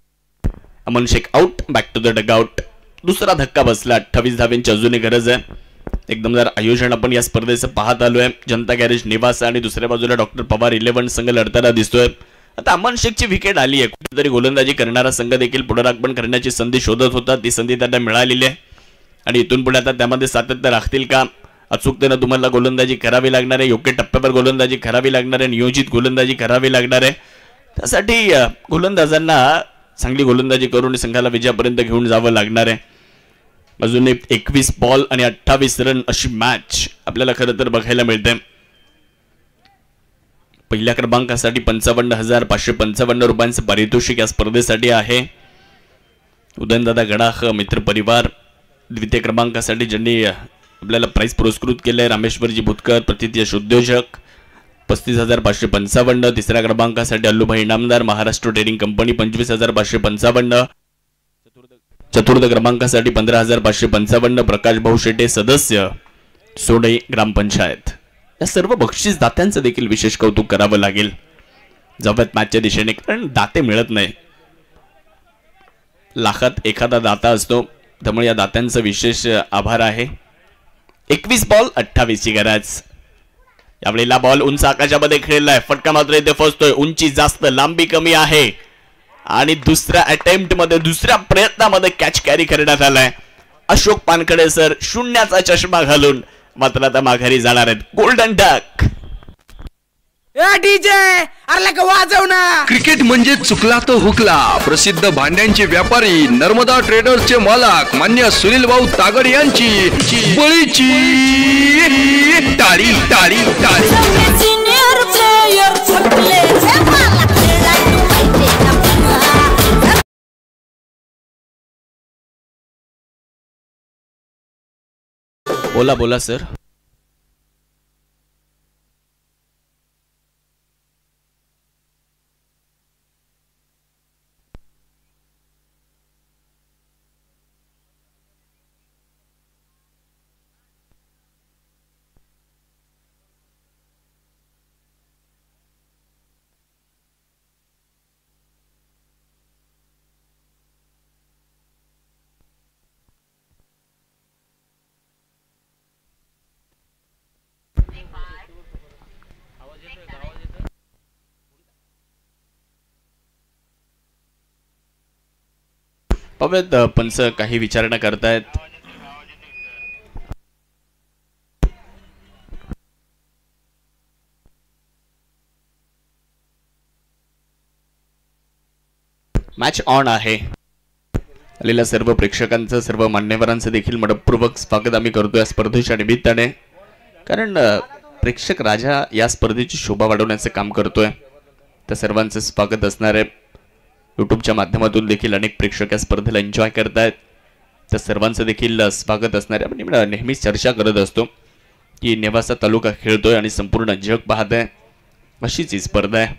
Aman Shaikh out. Back to the dugout. दुसरा धक्का बसला. 28 धावांची अजूनही गरज आहे. एकदम जर आयोजन आपण या स्पर्धेचं पाहत आलोय. जनता गॅरेज निवासा आणि दुसऱ्या बाजूला डॉक्टर पवार 11 संघ लढताना दिसतोय. आता अमन शेखची विकेट आली आहे. कुठेतरी गोलंदाजी करणारा संघ देखील पुनरागमन करण्याची संधी शोधत होता. ती संधी त्यांना मिळालेली आहे आणि इथून पुढे आता त्यामध्ये सातत्य राखतील का. अचूकतेनं तुम्हाला गोलंदाजी करावी लागणार आहे. योग्य टप्प्यावर गोलंदाजी करावी लागणार आहे. नियोजित गोलंदाजी करावी लागणार आहे. त्यासाठी गोलंदाजांना चांगली गोलंदाजी करून संघाला विजयापर्यंत घेऊन जावं लागणार आहे. अजून 21 बॉल आणि 28 रन अशी मॅच आपल्याला खरं तर बघायला मिळते. पहिल्या क्रमांकासाठी 55,555 रुपयांचं पारितोषिक या स्पर्धेसाठी आहे. उदयनदादा गडाख मित्र परिवार. द्वितीय क्रमांकासाठी ज्यांनी आपल्याला प्राइस पुरस्कृत केलंय रामेश्वरजी भुतकर प्रतित यश उद्योजक 35,555. तिसऱ्या क्रमांकासाठी अल्लूभाई इनामदार महाराष्ट्र ट्रेडिंग कंपनी 25,555. चतुर्थ क्रमांकासाठी 15,555 प्रकाश भाऊ शेटे सदस्य सोडई ग्रामपंचायत. या सर्व बक्षीस दात्यांचं देखील विशेष कौतुक करावं लागेल जावत मॅचच्या दिशेने, कारण दाते मिळत नाही. लाखात एखादा दाता असतो, त्यामुळे या दात्यांचं विशेष आभार आहे. 21 बॉल 28 ची गरज. यावेळेला बॉल उंच आकाशामध्ये खेळलाय. फटका मात्र इथे फसतोय. उंची जास्त लांबी कमी आहे आणि दुसऱ्या अटेम्प्ट मध्ये दुसऱ्या प्रयत्नामध्ये कॅच कॅरी करण्यात आलाय. अशोक पानखडे सर शून्याचा चष्मा घालून मात्र आता माघारी जाणार आहेत. Golden duck. डीजे अरे वाजव ना. क्रिकेट म्हणजे चुकला तो हुकला. प्रसिद्ध भांड्यांचे व्यापारी नर्मदा ट्रेडर्सचे मालक मान्य सुनील भाऊ तागड यांची बळीची टाळी टाळी टाळी. बोला बोला सर. पाहूयात पंच काही विचारणा करतायत. मॅच ऑन आहे. आलेल्या सर्व प्रेक्षकांचं सर्व मान्यवरांचं देखील मनपूर्वक स्वागत आम्ही करतोय या स्पर्धेच्या निमित्ताने, कारण प्रेक्षक राजा या स्पर्धेची शोभा वाढवण्याचं काम करतोय. त्या सर्वांचं स्वागत असणार आहे. यूट्यूबच्या माध्यमातून देखील अनेक प्रेक्षक या स्पर्धेला एन्जॉय करतायत. त्या सर्वांचं देखील स्वागत असणार आहे. आपण नेहमीच चर्चा करत असतो की नेवासा तालुका खेळतोय आणि संपूर्ण जग पाहत आहे, अशीच ही स्पर्धा आहे.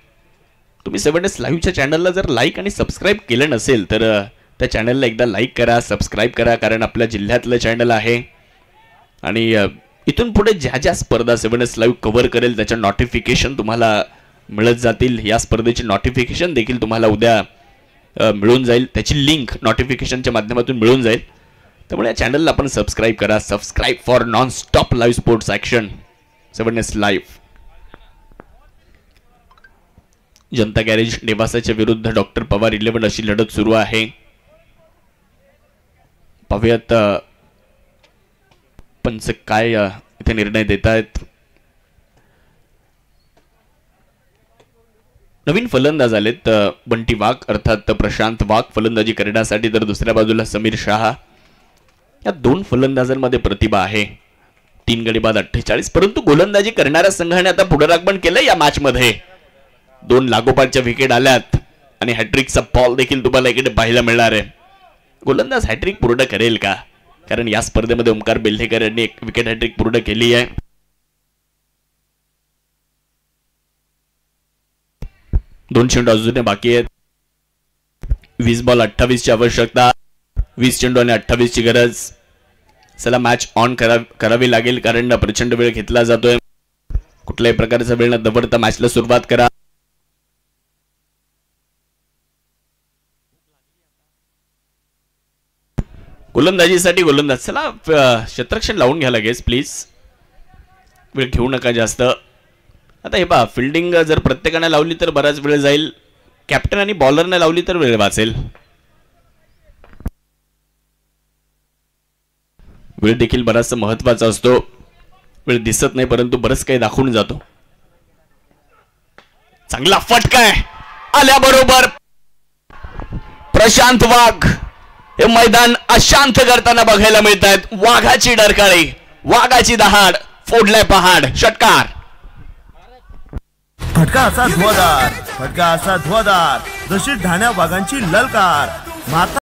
तुम्ही 7 Days लाईव्हच्या चॅनलला जर लाईक आणि सबस्क्राईब केलं नसेल तर त्या चॅनलला एकदा लाईक करा, सबस्क्राईब करा, कारण आपल्या जिल्ह्यातलं चॅनल आहे आणि इथून पुढे ज्या ज्या स्पर्धा 7 Days लाईव्ह कव्हर करेल त्याच्या नोटिफिकेशन तुम्हाला मिळत जातील. या स्पर्धेची नोटिफिकेशन देखील तुम्हाला उद्या मिळून जाईल. त्याची लिंक नोटिफिकेशनच्या माध्यमातून मिळून जाईल. त्यामुळे या चॅनलला आपण सबस्क्राईब करा. Subscribe for non stop live sports action 7 Days live. Janata garage निवासाच्या विरुद्ध डॉक्टर पवार 11 अशी लढत सुरू आहे. पाहूयात पंच काय इथे निर्णय देत आहेत. नवीन फलंदाज आलेत बंटी वाघ अर्थात प्रशांत वाघ फलंदाजी करण्यासाठी, तर दुसऱ्या बाजूला समीर शहा. या दोन फलंदाजांमध्ये प्रतिभा आहे. 3 गडी बाद 48, परंतु गोलंदाजी करणाऱ्या संघाने आता पुनरागमन केलं या मॅच मध्ये. 2 लागोपाठच्या विकेट आल्यात आणि हॅट्रिकचा बॉल देखील तुम्हाला इकडे पाहायला मिळणार आहे. गोलंदाज हॅट्रिक पूर्ण करेल का? कारण या स्पर्धेमध्ये ओमकार बेल्हेकर यांनी 1 विकेट हॅट्रिक पूर्ण केली आहे. 2 चेंडू अजून बाकी आहेत. 20 बॉल 28 ची आवश्यकता, 20 चेंडू आणि 28 ची गरज. चला मॅच ऑन करावी लागेल कारण प्रचंड वेळ घेतला जातोय. कुठल्याही प्रकारचा वेळ न दवडता मॅचला सुरुवात करा. गोलंदाजीसाठी गोलंदाज, चला क्षेत्ररक्षण लावून घ्या लगेच प्लीज, वेळ घेऊ नका जास्त. आता हे पहा, फिल्डिंग जर प्रत्येकाने लावली तर बराच वेळ जाईल, कॅप्टन आणि बॉलरने लावली तर वेळ वाचेल. वेळ देखील बराचसा महत्वाचा असतो. वेळ दिसत नाही परंतु बरंच काही दाखवून जातो. चांगला फटका आल्याबरोबर प्रशांत वाघ हे मैदान अशांत करताना बघायला मिळत आहेत. वाघाची डरकाळी, वाघाची दहाड, फोडलाय पहाड, षटकार. फटका असा धुवाधार, फटका असा धुवाधार, जशी ढाण्या वाघांची ललकार. माता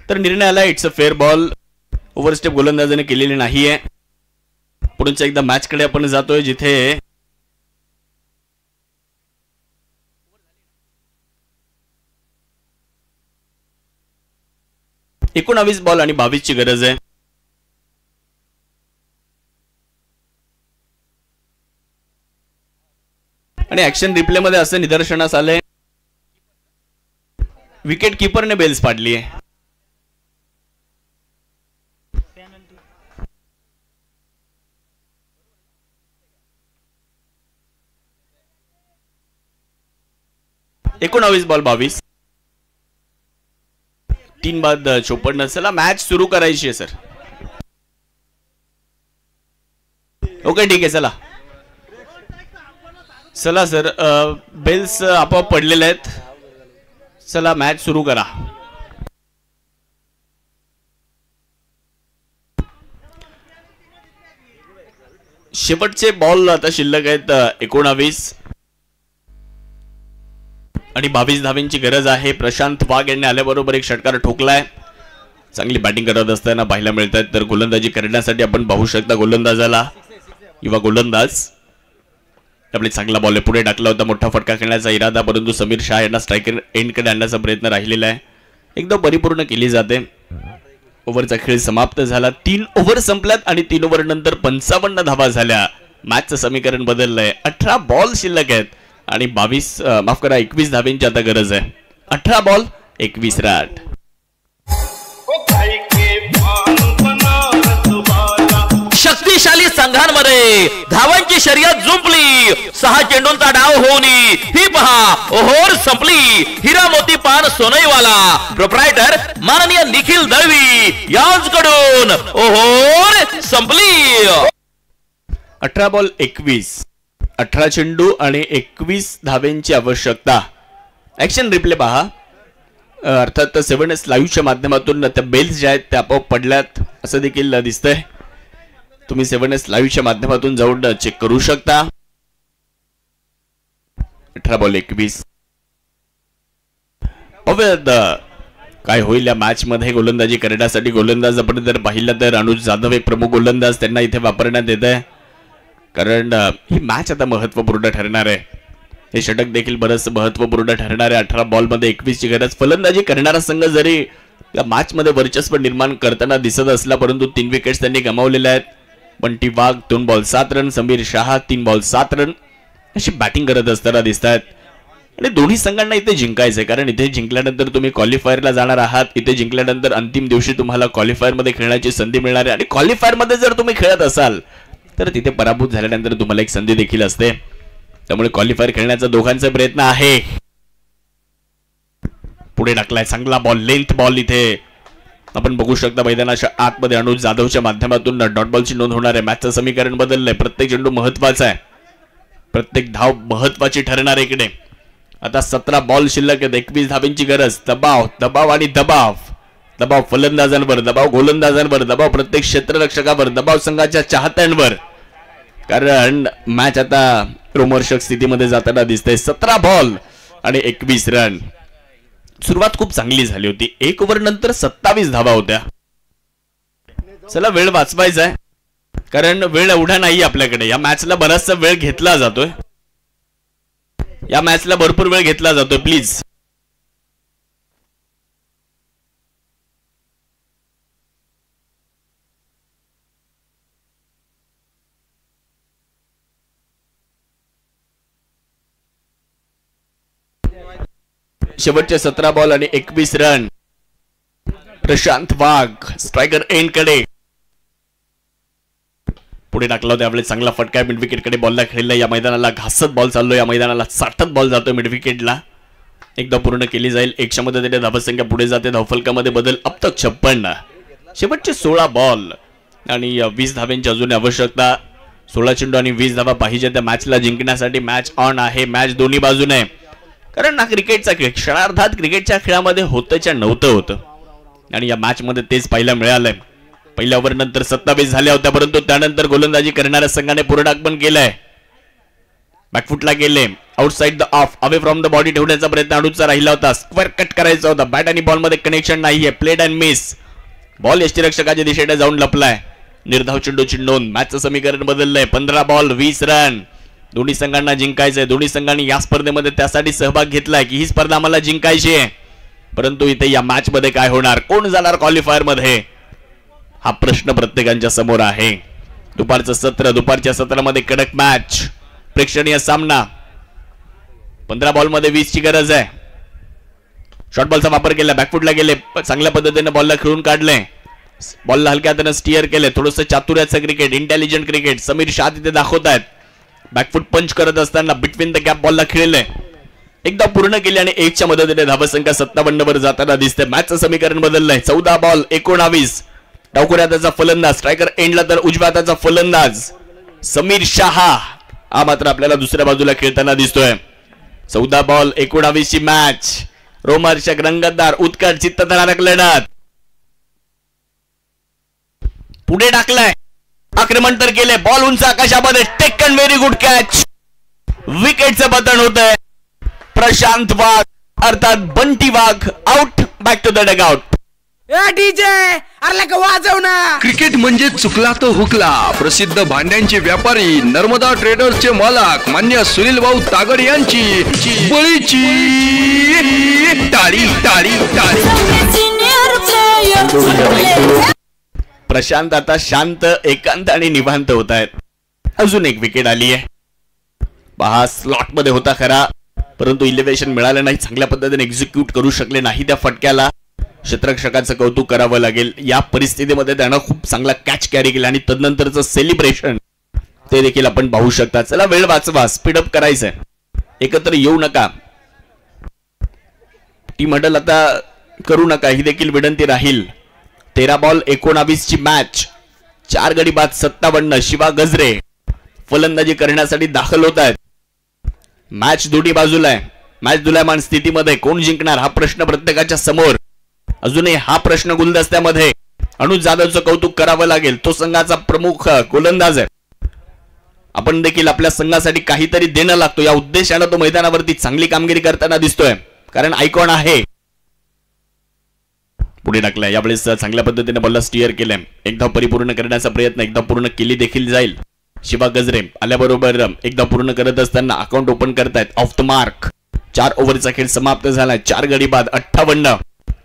तर निर्णय आला, it's a fair ball. Overstep गोलंदाजाने केलेली नाहीये. पुढच्या एकदा मॅच कडे आपण जातोय जिथे एकोणावीस बॉल आणि 22 ची गरज आहे. आणि ऍक्शन रिप्ले मध्ये असं निदर्शनास आलंय विकेट कीपरने बेल्स पाडली आहे. एकोणावीस बॉल 22, 3 बाद 54. चला मॅच सुरू करायची आहे सर. ओके ठीक आहे चला. चला सर, बेल्स आपोआप पडलेले आहेत. चला मॅच सुरू करा. शेवटचे बॉल आता शिल्लक आहेत 19 आणि 22 धावांची गरज आहे. प्रशांत वाघ यांनी आल्याबरोबर एक षटकार ठोकलाय. चांगली बॅटिंग करत असताना पाहायला मिळत आहेत. तर गोलंदाजी करण्यासाठी आपण पाहू शकता गोलंदाजाला किंवा गोलंदाज आपले चांगला बॉल पुढे टाकला होता. मोठा फटका खेळण्याचा इरादा, परंतु समीर शाह यांना स्ट्रायकर एंडकडे आणण्याचा प्रयत्न राहिलेला आहे. एकदम परिपूर्ण केली जाते. ओव्हरचा खेळ समाप्त झाला. 3 ओव्हर संपल्यात आणि 3 ओव्हर नंतर 55 धावा झाल्या. मॅचचं समीकरण बदललंय. 18 बॉल शिल्लक आहेत आणि 21 धावांची आता गरज आहे. 18 बॉल 21 रन. शक्तिशाली संघांमध्ये धावांची शर्यत जुंपली. 6 चेंडूंचा डाव होऊन ही पहा ओव्हर संपली. हिरा मोती पान सोनईवाला प्रोप्रायटर माननीय निखिल दळवी यांच्याकडून ओव्हर संपली. 18 बॉल 21, 18 चेंडू आणि 21 धावांची आवश्यकता. ऍक्शन रिप्ले पहा. अर्थात 7S लाईव्हच्या माध्यमातून त्या बेल्स ज्या आहेत त्या आपोआप पडल्यात असं देखील दिसतंय. तुम्ही 7S लाईव्हच्या माध्यमातून जाऊन चेक करू शकता. 18 बॉल 21. काय होईल या मॅच मध्ये गोलंदाजी करण्यासाठी. गोलंदाज आपण जर पाहिलं तर अनुज जाधव एक प्रमुख गोलंदाज त्यांना इथे वापरण्यात येत आहे, कारण ही मॅच आता महत्वपूर्ण ठरणार आहे. हे षटक देखील बरंच महत्वपूर्ण ठरणार आहे. 18 बॉल मध्ये 21 ची गरज. फलंदाजी करणारा संघ जरी या मॅच मध्ये वर्चस्व निर्माण करताना दिसत असला, परंतु 3 विकेट्स त्यांनी गमावलेल्या आहेत. बंटी वाघ 2 ball 7 run, Sameer Shah 3 ball 7 run अशी बॅटिंग करत असताना दिसत आहेत. आणि दोन्ही संघांना इथे जिंकायचंय, कारण इथे जिंकल्यानंतर तुम्ही क्वालिफायरला जाणार आहात. इथे जिंकल्यानंतर अंतिम दिवशी तुम्हाला क्वालिफायर मध्ये खेळण्याची संधी मिळणार आहे. आणि क्वालिफायर मध्ये जर तुम्ही खेळत असाल तर तिथे पराभूत झाल्यानंतर तुम्हाला एक संधी देखील असते. त्यामुळे क्वालिफायर खेळण्याचा दोघांचा प्रयत्न आहे. पुढे टाकलाय चांगला बॉल, लेंथ बॉल. इथे आपण बघू शकता मैदानाच्या आतमध्ये अनुज जाधवच्या माध्यमातून डॉट बॉलची नोंद होणार आहे. मॅचचं समीकरण बदललंय. प्रत्येक चेंडू महत्वाचा आहे, प्रत्येक धाव महत्वाची ठरणार आहे. इकडे आता 17 बॉल शिल्लक आहेत. 21 धावांची गरज. दबाव, दबाव आणि दबाव. दबाव फलंदाजांवर, दबाव गोलंदाजांवर, दबाव प्रत्येक क्षेत्ररक्षकावर, दबाव संघाच्या चाहत्यांवर, कारण मॅच आता रोमहर्षक स्थितीमध्ये जाताना दिसते. 17 बॉल आणि 21 रन. सुरुवात खूप चांगली झाली होती. 1 ओव्हर नंतर 27 धावा होत्या. चला वेळ वाचवायचा आहे, कारण वेळ एवढा नाही आपल्याकडे. या मॅचला बराचसा वेळ घेतला जातोय. या मॅचला भरपूर वेळ घेतला जातोय. प्लीज शेवटचे 17 बॉल आणि 21 रन. प्रशांत वाघ स्ट्रायकर एंड कडे पुढे टाकला होता. आपले चांगला फटका मिड विकेट कडे बॉलला खेळला. या मैदानाला घासत बॉल चाललोय. या मैदानाला साठत बॉल जातोय मिड विकेटला. एकदा पूर्ण केली जाईल. 100 मदतीने धावसंख्या पुढे जाते. धावफलकामध्ये बदल. अब तक 56. शेवटचे 16 बॉल आणि 20 धावांची अजून आवश्यकता. 16 चेंडू आणि 20 धावा पाहिजे त्या मॅचला जिंकण्यासाठी. मॅच ऑन आहे. मॅच दोन्ही बाजूने, कारण हा क्रिकेटचा खेळ. क्षणार्धात क्रिकेटच्या खेळामध्ये होतच्या नव्हतं होतं आणि या मॅच मध्ये तेच पाहायला मिळालंय. पहिल्या ओव्हर नंतर 27 झाल्या होत्या, परंतु त्यानंतर गोलंदाजी करणाऱ्या संघाने पूर्णागमन केलंय. बॅकफुटला गेले. Outside the of, away from the body ठेवण्याचा प्रयत्न अनुजचा राहिला होता. स्क्वेअर कट करायचा होता. बॅट आणि बॉल मध्ये कनेक्शन नाहीये. Played and miss. बॉल यष्टीरक्षकाच्या दिशेने जाऊन लपलाय. निर्धाव चेंडूची नोंद. मॅचचं समीकरण बदललंय. 15 बॉल 20 रन. दोन्ही संघांना जिंकायचंय. दोन्ही संघांनी या स्पर्धेमध्ये त्यासाठी सहभाग घेतलाय की ही स्पर्धा आम्हाला जिंकायची आहे. परंतु इथे या मॅच मध्ये काय होणार, कोण जाणार क्वालिफायर मध्ये, हा प्रश्न प्रत्येकाच्या समोर आहे. दुपारचं सत्र, दुपारच्या सत्रामध्ये कडक मॅच, प्रेक्षणीय सामना. 15 बॉल मध्ये 20 ची गरज आहे. शॉर्ट बॉलचा वापर केला. बॅकफुटला गेले. चांगल्या पद्धतीने बॉलला खेळून काढले. बॉलला हलक्या हाताने स्टीअर केले. थोडंसं चातुर्याचं cricket, intelligent cricket Sameer Shah तिथे दाखवत आहेत. बॅकफुट पंच करत असताना बिटवीन द गॅप बॉलला खेळले. एकदा पूर्ण केली आणि 1च्या मदतीने धावसंख्या 57 वर जाताना दिसते. मॅचचं समीकरण बदललंय. 14 बॉल 19. डावखुऱ्या हाताचा फलंदाज. स्ट्रायकर एंडला तर उजव्या हाताचा फलंदाज समीर शाह. हा मात्र आपल्याला दुसऱ्या बाजूला खेळताना दिसतोय. 14 बॉल 19 ची मॅच. रोमांचक रंगतदार उत्कट चित्तथरारक लढत. पुढे टाकलाय, आक्रमण तर केले, बॉल उंच आकाशामध्ये, टेकन, व्हेरी गुड कॅच. विकेटचं पतन होतंय. प्रशांत वाघ अर्थात Bunty Wagh out. Back to the dugout. DJ अरे का वाजव ना. क्रिकेट म्हणजे चुकला तो हुकला. प्रसिद्ध भांड्यांचे व्यापारी नर्मदा ट्रेडर्सचे मालक मान्य सुनील भाऊ तागड यांची बळीची टाळी टाळी टाळी. प्रशांत आता शांत, एकांत आणि निवांत होत आहेत. अजून एक विकेट आली आहे. पहा, स्लॉट मध्ये होता खरा, परंतु इलेव्हेशन मिळालं नाही. चांगल्या पद्धतीने एक्झिक्यूट करू शकले नाही त्या फटक्याला. क्षेत्ररक्षकाचं कौतुक करावं लागेल. या परिस्थितीमध्ये त्यानं खूप चांगला कॅच कॅरी केला आणि तदनंतरचं सेलिब्रेशन ते देखील आपण पाहू शकता. चला, वेळ वाचवा, स्पीडअप करायचंय. एकत्र येऊ नका, टीम हडल आता करू नका, ही देखील विनंती राहील. 13 बॉल 19 ची मॅच. 4 गडी बाद 57. शिवा गजरे फलंदाजी करण्यासाठी दाखल होत आहेत. मॅच दोन्ही बाजूला आहे. मॅच दुलायमान स्थितीमध्ये कोण जिंकणार हा प्रश्न प्रत्येकाच्या समोर. अजूनही हा प्रश्न गुलदस्त्यामध्ये. अनुज जाधवचं कौतुक करावं लागेल. तो संघाचा प्रमुख गोलंदाज आहे. आपण देखील आपल्या संघासाठी काहीतरी देणं लागतो या उद्देशाने तो मैदानावरती चांगली कामगिरी करताना दिसतोय, कारण आयकॉन आहे. पुढे टाकलाय, यावेळेस चांगल्या पद्धतीने बॉलला स्टिअर केलंय. एकदा परिपूर्ण करण्याचा प्रयत्न, एकदा पूर्ण केली देखील जाईल. शिवा गजरे आल्याबरोबर एकदा पूर्ण करत असताना अकाउंट ओपन करतायत. Of the mark. 4 ओव्हरचा खेळ समाप्त झालाय. 4 गडी बाद 58.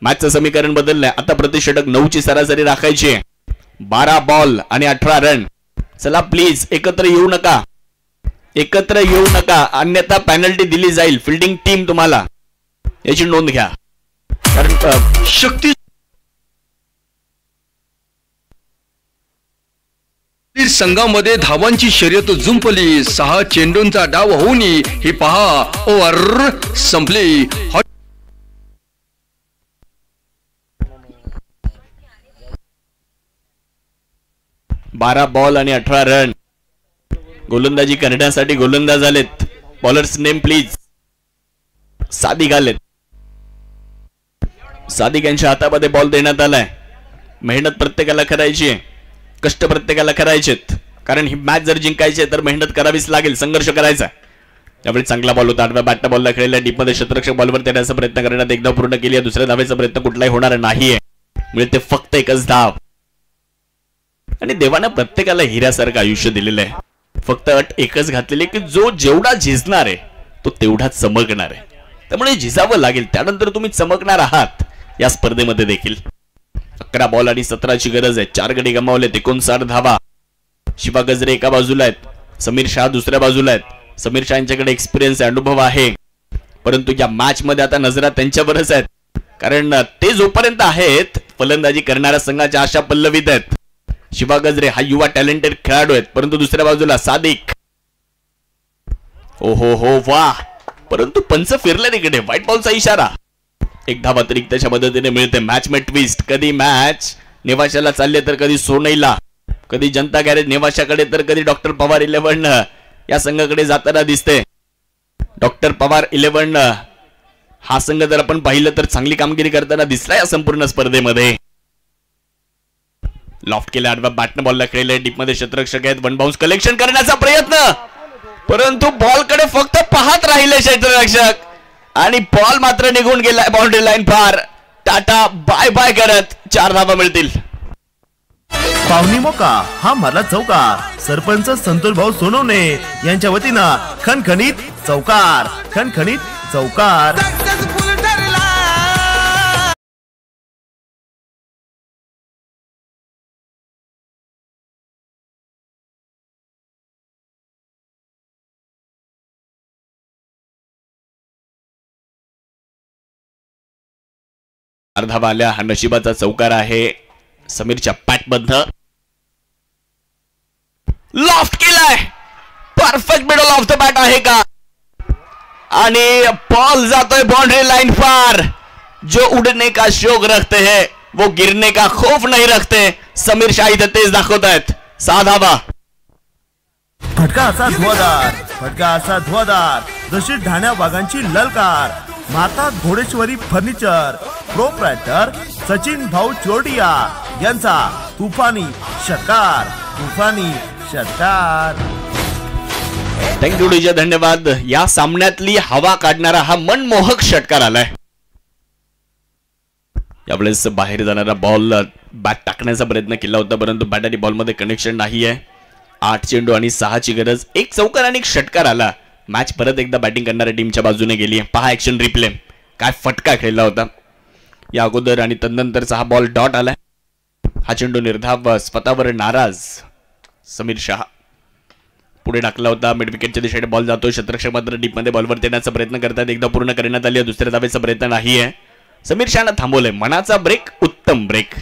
मॅचचं समीकरण बदललंय. आता प्रतिषटक 9 ची सरासरी राखायची. 12 बॉल आणि 18 रन. चला प्लीज, एकत्र येऊ नका, एकत्र येऊ नका, अन्यथा पेनल्टी दिली जाईल. फिल्डिंग टीम तुम्हाला याची नोंद घ्या, कारण शक्ती संघामध्ये धावांची शर्यत जुंपली. 6 चेंडूंचा डाव होऊन ही पहा ओव्हर संपली. 12 बॉल आणि 18 रन. गोलंदाजी करण्यासाठी गोलंदाज आलेत. Bowlers name please. सादिक आलेत. सादिक यांच्या हातामध्ये बॉल देण्यात आलाय. मेहनत प्रत्येकाला करायची आहे, कष्ट प्रत्येकाला करायचेत, कारण ही मॅच जर जिंकायची तर मेहनत करावीच लागेल, संघर्ष करायचा. यावेळी चांगला बॉल होता. 8व्या बॅटनं बॉलला खेळलेला. डीपमध्ये क्षेत्ररक्षक बॉलवर देण्याचा प्रयत्न करण्यात एकदा पूर्ण केली आहे. दुसऱ्या धावेचा प्रयत्न कुठलाही होणार नाहीये. मिळते फक्त एकच धाव. आणि देवानं प्रत्येकाला हिऱ्यासारखं आयुष्य दिलेलं आहे. फक्त अट एकच घातलेली की जो जेवढा झिजणार आहे तो तेवढाच चमकणार आहे. त्यामुळे झिजावं लागेल, त्यानंतर तुम्ही चमकणार आहात या स्पर्धेमध्ये देखील. 11 बॉल आणि 17 ची गरज आहे. 4 गडी गमावले. 59 धावा. शिवा गजरे एका बाजूला आहेत, समीर शाह दुसऱ्या बाजूला आहेत. समीर शाह यांच्याकडे एक्सपिरियन्स आहे, अनुभव आहे, परंतु या मॅच मध्ये आता नजरा त्यांच्यावरच आहेत, कारण ते जोपर्यंत आहेत फलंदाजी करणाऱ्या संघाच्या आशा पल्लवीत आहेत. शिवा गजरे हा युवा टॅलेंटेड खेळाडू आहेत, परंतु दुसऱ्या बाजूला सादिक. ओहो हो वाह, परंतु पंच फिरले तिकडे. व्हाईट बॉलचा इशारा. एक धाव अतिरिक्तच्या मदतीने मिळते. मॅच में ट्विस्ट. कधी मॅच नेवाशाला चालले तर कधी सोनईला, कधी जनता गॅरेज नेवाशाकडे तर कधी डॉक्टर पवार 11 या संघाकडे जाताना दिसते. डॉक्टर पवार 11 हा संघ जर आपण पाहिलं तर चांगली कामगिरी करताना दिसला या संपूर्ण स्पर्धेमध्ये. लॉफ्ट केल्या. 8व्या बॅटनं बॉलला खेळले. डीपमध्ये क्षेत्ररक्षक आहेत. 1 बाउन्स कलेक्शन करण्याचा प्रयत्न, परंतु बॉलकडे फक्त पाहत राहिले क्षेत्ररक्षक आणि बॉल मात्र निघून गेलाय बाउंड्री लाईन पार. टाटा बाय बाय करत 4 धावा मिळतील. पावनी मोका हा मारला चौकार. सरपंच संतोष भाऊ सोनवणे यांच्या वतीनं खणखणीत चौकार. खणखणीत चौकार. धावा आल्या. हा नशिबाचा चौकार आहे. समीरच्या पॅट मधनं लॉफ्ट केलाय. Perfect middle of the bat आहे का, आणि बॉल जातोय बाउंड्री लाइन पार. जो उडने का शौक रखते हैं वो गिरने का खौफ नहीं रखते. समीर शाह इथे तेच दाखवत आहेत. 6 धावा. फटका असा धुवादार जशी ढाण्या वाघांची ललकार. माता घोडेश्वरी फर्निचर प्रोप्रायटर सचिन भाऊ चोरडिया यांचा तुफानी षटकार. थँक्यू डीजे, धन्यवाद. या सामन्यातली हवा काढणारा हा मनमोहक षटकार आलाय. यावेळेस बाहेर जाणारा बॉल बॅट टाकण्याचा प्रयत्न केला होता, परंतु बॅट आणि बॉलमध्ये कनेक्शन नाही आहे. 8 चेंडू आणि 6ची गरज. एक चौकार आणि एक षटकार आला. मॅच परत एकदा बॅटिंग करणाऱ्या टीमच्या बाजूने गेली. पहा ऍक्शन रिप्ले, काय फटका खेळला होता या अगोदर आणि तदनंतरचा हा बॉल डॉट आलाय. हा चेंडू निर्धाव, स्वतःवर नाराज समीर शहा पुढे टाकला होता. मिड विकेटच्या दिशेने बॉल जातो. शतरक्षक मात्र डीपमध्ये बॉलवर देण्याचा प्रयत्न करतात. एकदा पूर्ण करण्यात आली, दुसऱ्या धावेचा प्रयत्न नाही आहे. समीर शहानं थांबवलंय. मनाचा ब्रेक, उत्तम ब्रेक.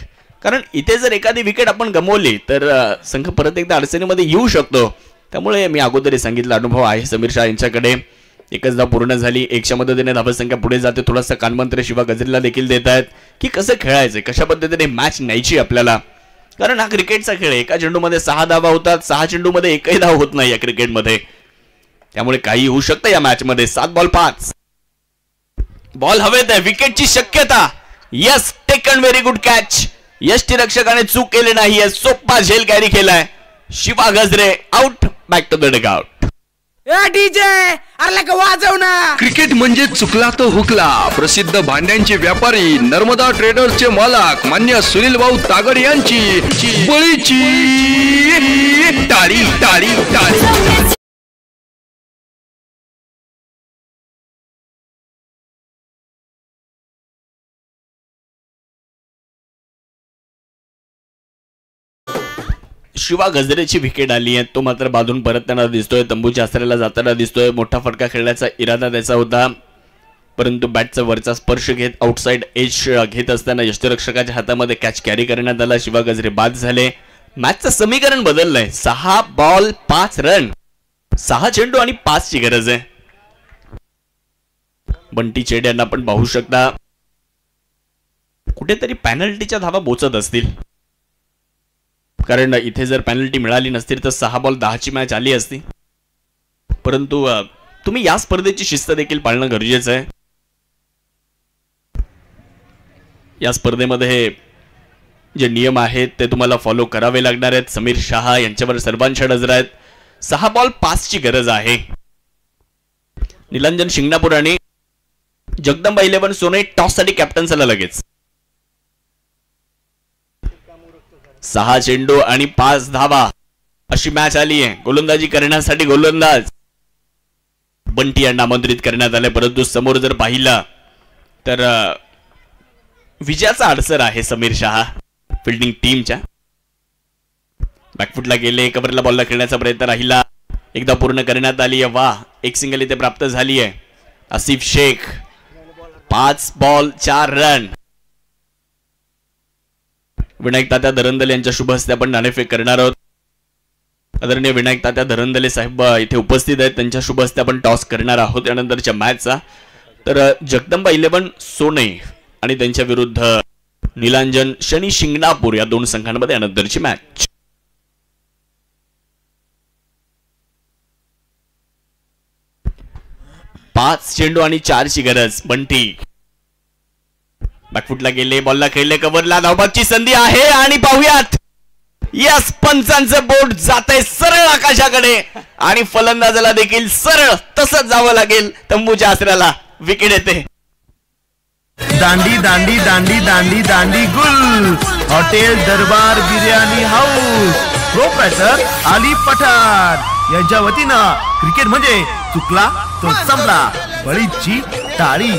कारण इथे जर एखादी विकेट आपण गमावली तर संघ परत एकदा अडचणीमध्ये येऊ शकतो. त्यामुळे मी अगोदरही सांगितलं, अनुभव आहे समीर शहा यांच्याकडे. एकच धाव पूर्ण झाली. 1च्या मदतीने धावसंख्या पुढे जाते. थोडासा कानमंत्र शिवा गजरीला देखील देत आहेत की कसं खेळायचं, कशा पद्धतीने मॅच न्यायची आपल्याला. कारण हा क्रिकेटचा खेळ. एका चेंडूमध्ये 6 धावा होतात. 6 चेंडूमध्ये एकही धाव होत नाही या क्रिकेटमध्ये. त्यामुळे काही होऊ शकतं या मॅच मध्ये. 7 बॉल 5 बॉल हवेत आहे. विकेटची शक्यता. Yes, taken very good catch. यष्टीरक्षकाने चूक केली नाहीये. सोप्पा झेल कॅरी केलाय. Shiva Gajare out. Back to the dugout. DJ अरे वाजव ना. क्रिकेट म्हणजे चुकला तो हुकला. प्रसिद्ध भांड्यांचे व्यापारी, नर्मदा ट्रेडर्सचे मालक मान्य सुनील भाऊ तागड यांची बळीची टाळी टाळी टाळी. शिवा गजरेची विकेट आली आहे. तो मात्र बाजून परतताना दिसतोय. तंबूच्या आसऱ्याला जाताना दिसतोय. मोठा फटका खेळण्याचा इरादा त्याचा होता, परंतु बॅटचा वरचा स्पर्श घेत आउटसाइड एज घेत असताना यष्टीरक्षकाच्या हातामध्ये कॅच कॅरी करण्यात आला. शिवा गजरे बाद झाले. मॅचचं समीकरण बदललंय. 6 बॉल 5 रन. 6 चेंडू आणि 5ची गरज आहे. बंटी चेड यांना आपण पाहू शकता कुठेतरी पॅनल्टीच्या धावा बोचत असतील. कारण इथे जर पेनल्टी मिळाली नसती तर 6 बॉल 10ची मॅच आली असती. परंतु तुम्ही या स्पर्धेची शिस्त देखील पाळणं गरजेचं आहे. या स्पर्धेमध्ये जे नियम आहेत ते तुम्हाला फॉलो करावे लागणार आहेत. समीर शहा यांच्यावर सर्वांच्या नजर आहेत. 6 बॉल 5ची गरज आहे. निलंजन शिंगणापूर आणि जगदंबा 11 सोने टॉस साठी कॅप्टन्सीला लगेच. 6 चेंडू आणि 5 धावा अशी मॅच आली आहे. गोलंदाजी करण्यासाठी गोलंदाज बंटी यांना आमंत्रित करण्यात आले, परंतु समोर जर पाहिला तर विजयाचा अडसर आहे समीर शहा फिल्डिंग टीमच्या. बॅकफुटला गेले. कव्हरला बॉलला खेळण्याचा प्रयत्न राहिला. एकदा पूर्ण करण्यात आली आहे. वा, एक सिंगल इथे प्राप्त झाली आहे. Asif Shaikh 5 ball 4 run. विनायक तात्या धरंदले यांच्या शुभ हस्ते आपण नाणेफेक करणार आहोत. आदरणीय विनायक तात्या धरंदले साहेब इथे उपस्थित आहेत. त्यांच्या शुभ हस्ते आपण टॉस करणार आहोत यानंतरच्या मॅचचा. तर जगदंबा 11 सोने आणि त्यांच्या विरुद्ध निलांजन शनी शिंगणापूर या 2 संघांमध्ये यानंतरची मॅच. पाच चेंडू आणि 4ची गरज. बंटी बॅकफुटला गेले. बॉलला खेळले. कव्हरला धावबाची संधी आहे आणि पाहूयात. यस, पंचांचं बोट जातंय सरळ आकाशाकडे आणि फलंदाजाला देखील सरळ तसंच जावं लागेल. तंबूच्या आसऱ्याला विकेट येते. दांडी दांडी दांडी दांडी दांडी गुल. हॉटेल दरबार बिर्याणी हाऊस. प्रोप्रायटर आली पठाण यांच्या वतीनं क्रिकेट म्हणजे चुकला तो संपला. बळीची टाळी.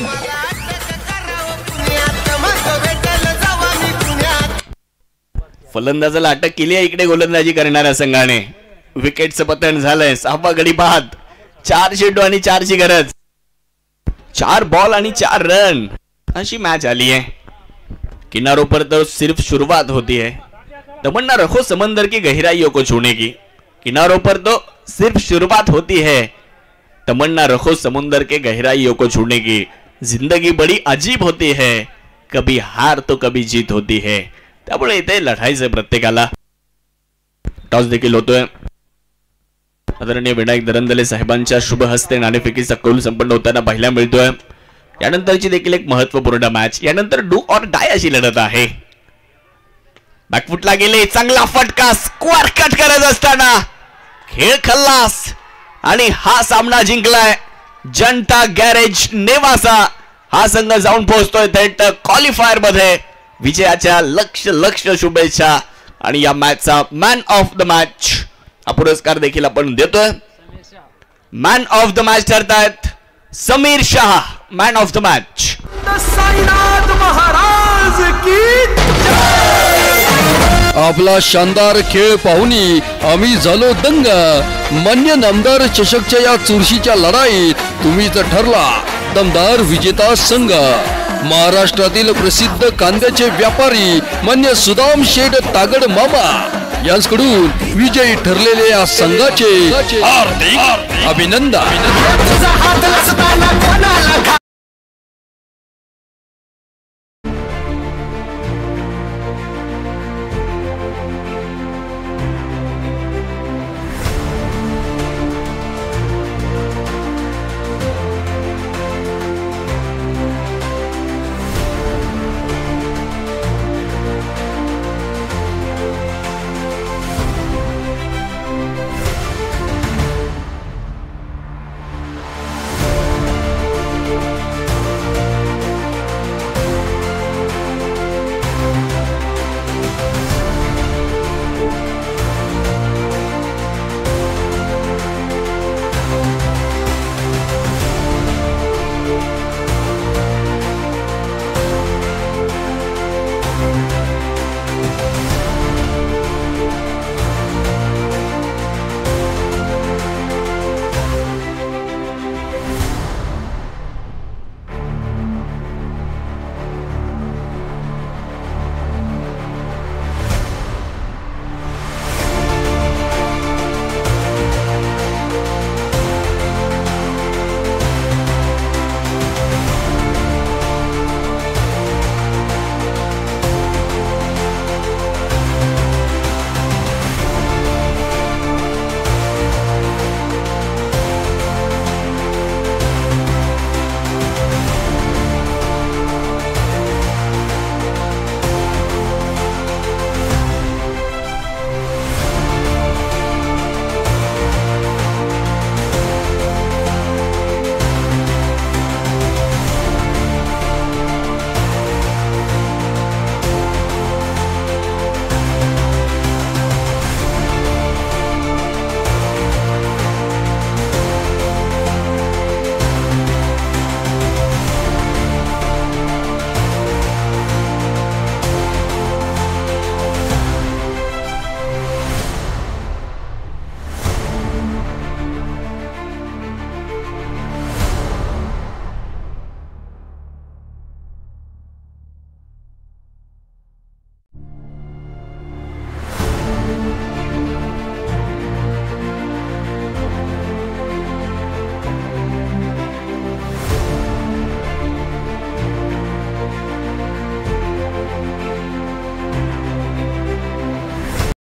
फलंदाजाला अटक केली आहे इकडे गोलंदाजी करणाऱ्या संघाने. विकेटचं पतन झालंय. 6वा गडी बाद. 4 चेंडू आणि 4ची गरज. 4 बॉल आणि 4 रन अशी मॅच आली है. किनारों पर तो सिर्फ शुरुआत होती है. तमन्ना रखो समंदर की गहराइयों को छूने की. किनारों पर तो सिर्फ शुरुआत होती है. तमन्ना रखो समुंदर के गहराइयों को छूने की. जिंदगी बड़ी अजीब होती है. कभी हार तो कभी जीत होती है. त्यामुळे इथे लढायचं प्रत्येकाला. टॉस देखील होतोय. आदरणीय विनायक दरंदले साहेबांच्या शुभ हस्ते नाणेफेकीचा कौल संपन्न होताना पाहायला मिळतोय. यानंतरची देखील एक महत्वपूर्ण मॅच, यानंतर डू ऑर डाय अशी लढत आहे. बॅकफुटला गेले, चांगला फटका, स्क्वेअर कट करत असताना खेळ खल्लास आणि हा सामना जिंकलाय जनता गॅरेज नेवासा. हा संघ जाऊन पोहोचतोय थेट क्वालिफायर मध्ये. विजयाच्या लक्ष शुभेच्छा आणि या मॅचचा मॅन ऑफ द मॅच हा पुरस्कार देखील आपण देतोय. मॅन ऑफ द मॅच ठरतायत Sameer Shah, man of the match. Sainath Maharaj की आपला शानदार खेळ पाहुनी आम्ही झालो दंग. मान्य नामदार चषकच्या या चुरशीच्या लढाईत तुम्हीच ठरला दमदार विजेता संघ. महाराष्ट्रातील प्रसिद्ध कांद्याचे व्यापारी मान्य सुदाम शेठ तागड मामा यांच्याकडून विजयी ठरलेल्या या संघाचे हार्दिक अभिनंदन.